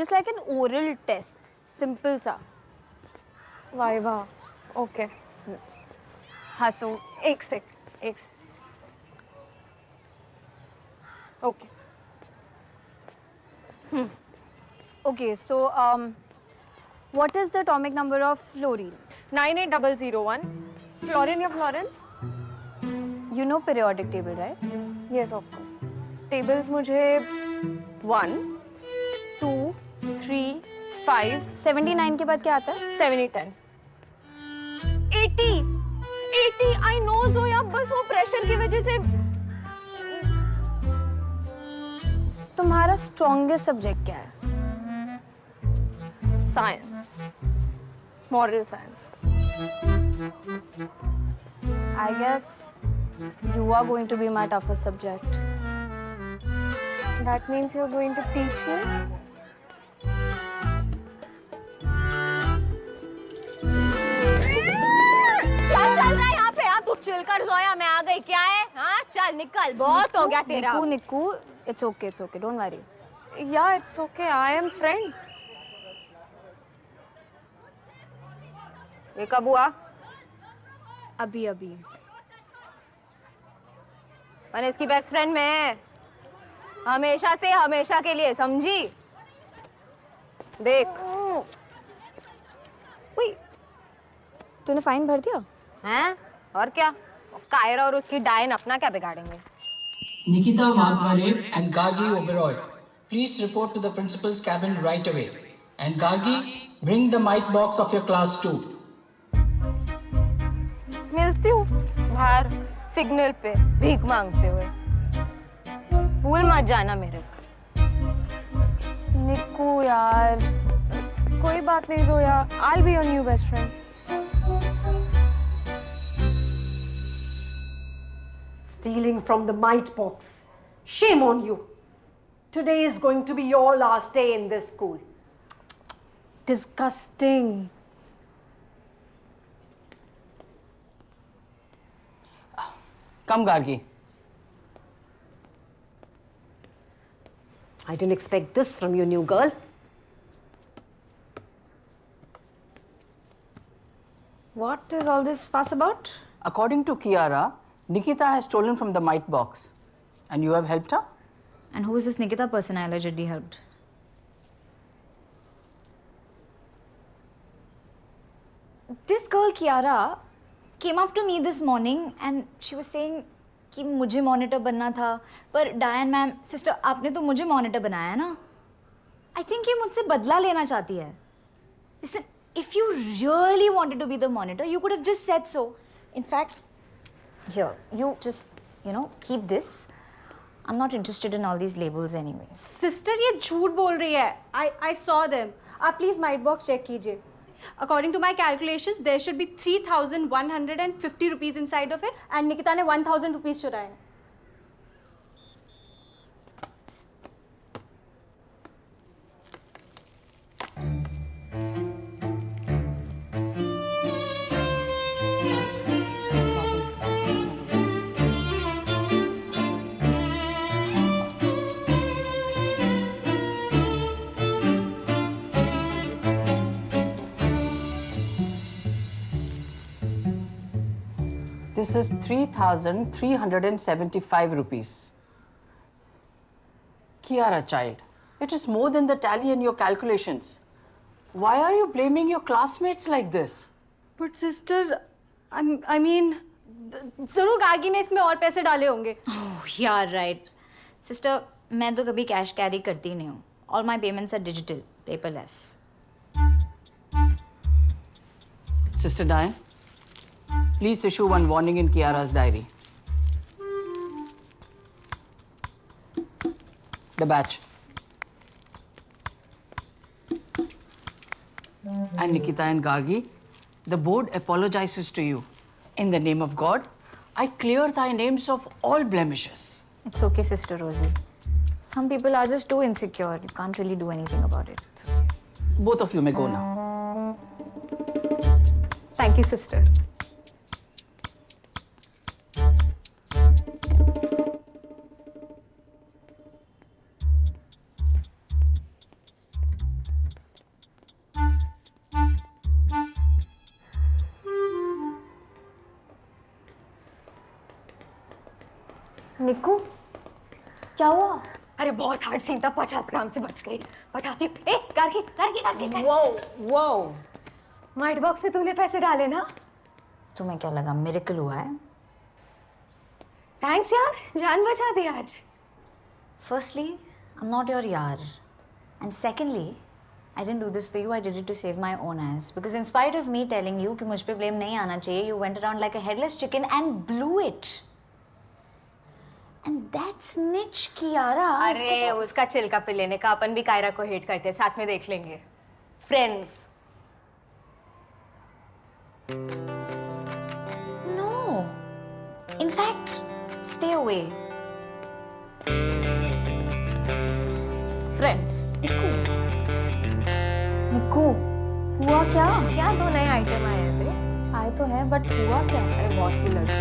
C: Just like an oral test. Simple सा।
L: वाइवा। ओके।
C: हंसो।
L: एक सेक। Okay.
C: Okay, so what is the atomic number of fluorine?
L: 98001. Fluorine या Florence?
C: You know periodic table, right?
L: Yes, of course. Tables मुझे 1, 2, 3, 5.
C: 79 के बाद क्या आता है?
L: 70, 10. 80. I know ज़ोया, बस वो प्रेशर की वजह से।
C: तुम्हारा स्ट्रॉन्गेस्ट सब्जेक्ट क्या है?
L: Science, moral science.
C: I guess you are going to be my toughest subject.
L: That means you're going to teach me?
C: क्या चल रहा है यहाँ पे? तू चिल कर ज़ोया, मैं आ गई। क्या है? हाँ, चल निकल, बहुत हो गया तेरा। निकू, it's okay, don't worry.
L: Yeah, it's okay. I am friend.
C: ये कब हुआ? अभी। मैंने इसकी बेस्ट फ्रेंड में हमेशा से हमेशा के लिए, समझी? देख। ओए, तूने फाइन भर दिया? हैं? और क्या? कायरा और उसकी डायन अपना क्या बिगाड़ेंगे?
F: Nikita Wagmare and Gargi Oberoi, please report to the principal's cabin right away. And Gargi, bring the mite box of your class too.
C: मिलती हूँ बाहर सिग्नल पे भीख मांगते हुए। भूल मत जाना मेरे को। निक्कू यार।
L: कोई बात नहीं Zoya, I'll be your new best friend.
D: Stealing from the mite box. Shame on you. Today is going to be your last day in this school.
C: Disgusting.
J: Come, Gargi.
D: I didn't expect this from you, new girl.
G: What is all this fuss about?
J: According to Kiara, Nikita has stolen from the mite box. And you have helped her?
G: And who is this Nikita person I allegedly helped? This girl, Kiara, came up to me this morning and she was saying कि मुझे monitor बनना था पर डायन ma'am sister आपने तो मुझे monitor बनाया ना आई थिंक ये मुझसे बदला लेना चाहती है Listen, If you really wanted to be the monitor, you could have just said so. In fact, here, you just, keep this. I'm not interested in all these labels anyway.
B: Sister ये झूठ बोल रही है. I saw them. आप please might box check कीजिए. According to my calculations, there should be 3,150 rupees inside of it, and Nikita ने 1,000 rupees चुराए.
J: This is 3,375 rupees. Kiara, child, it is more than the tally in your calculations. Why are you blaming your classmates like this?
B: But sister, I mean, जरूर गार्गी ने इसमें और पैसे डाले होंगे.
G: Oh, yeah, right. Sister, मैं तो कभी कैश कैरी करती नहीं हूँ. All my payments are digital, paperless.
J: Sister Diane, please issue one warning in Kiara's diary. The batch. And Nikita and Gargi, the board apologizes to you. In the name of God, I clear thy names of all blemishes.
G: It's okay, Sister Rosie. Some people are just too insecure. You can't really do anything about it. It's okay.
J: Both of you may go now.
B: Thank you, sister.
C: निक्कू क्या हुआ?
L: अरे बहुत hard scene था, 50 ग्राम से बच गई. बताती हूँ. ए करके
C: वो
L: माइट बॉक्स में तूने पैसे डाले ना?
G: तुम्हें क्या लगा मिरेकल हुआ है?
L: थैंक्स यार, जान बचा दी आज.
G: Firstly, I'm not your yaar. And secondly, I didn't do this for you, I did it to save my own ass. Because in spite of me telling you कि मुझ पे blame नहीं आना चाहिए, you went around like a headless chicken and blew it. And that snitch Kiara.
C: अरे उसका चिल्का पे लेने का, अपन भी कायरा को हेट करते हैं, साथ में देख लेंगे. Friends.
G: No. In fact, stay away.
C: Friends.
G: निक्कू, हुआ क्या?
L: क्या 2 नए आइटम आए हैं बे?
G: आए तो है, बट हुआ क्या?
L: अरे बहुत ही लड़की है.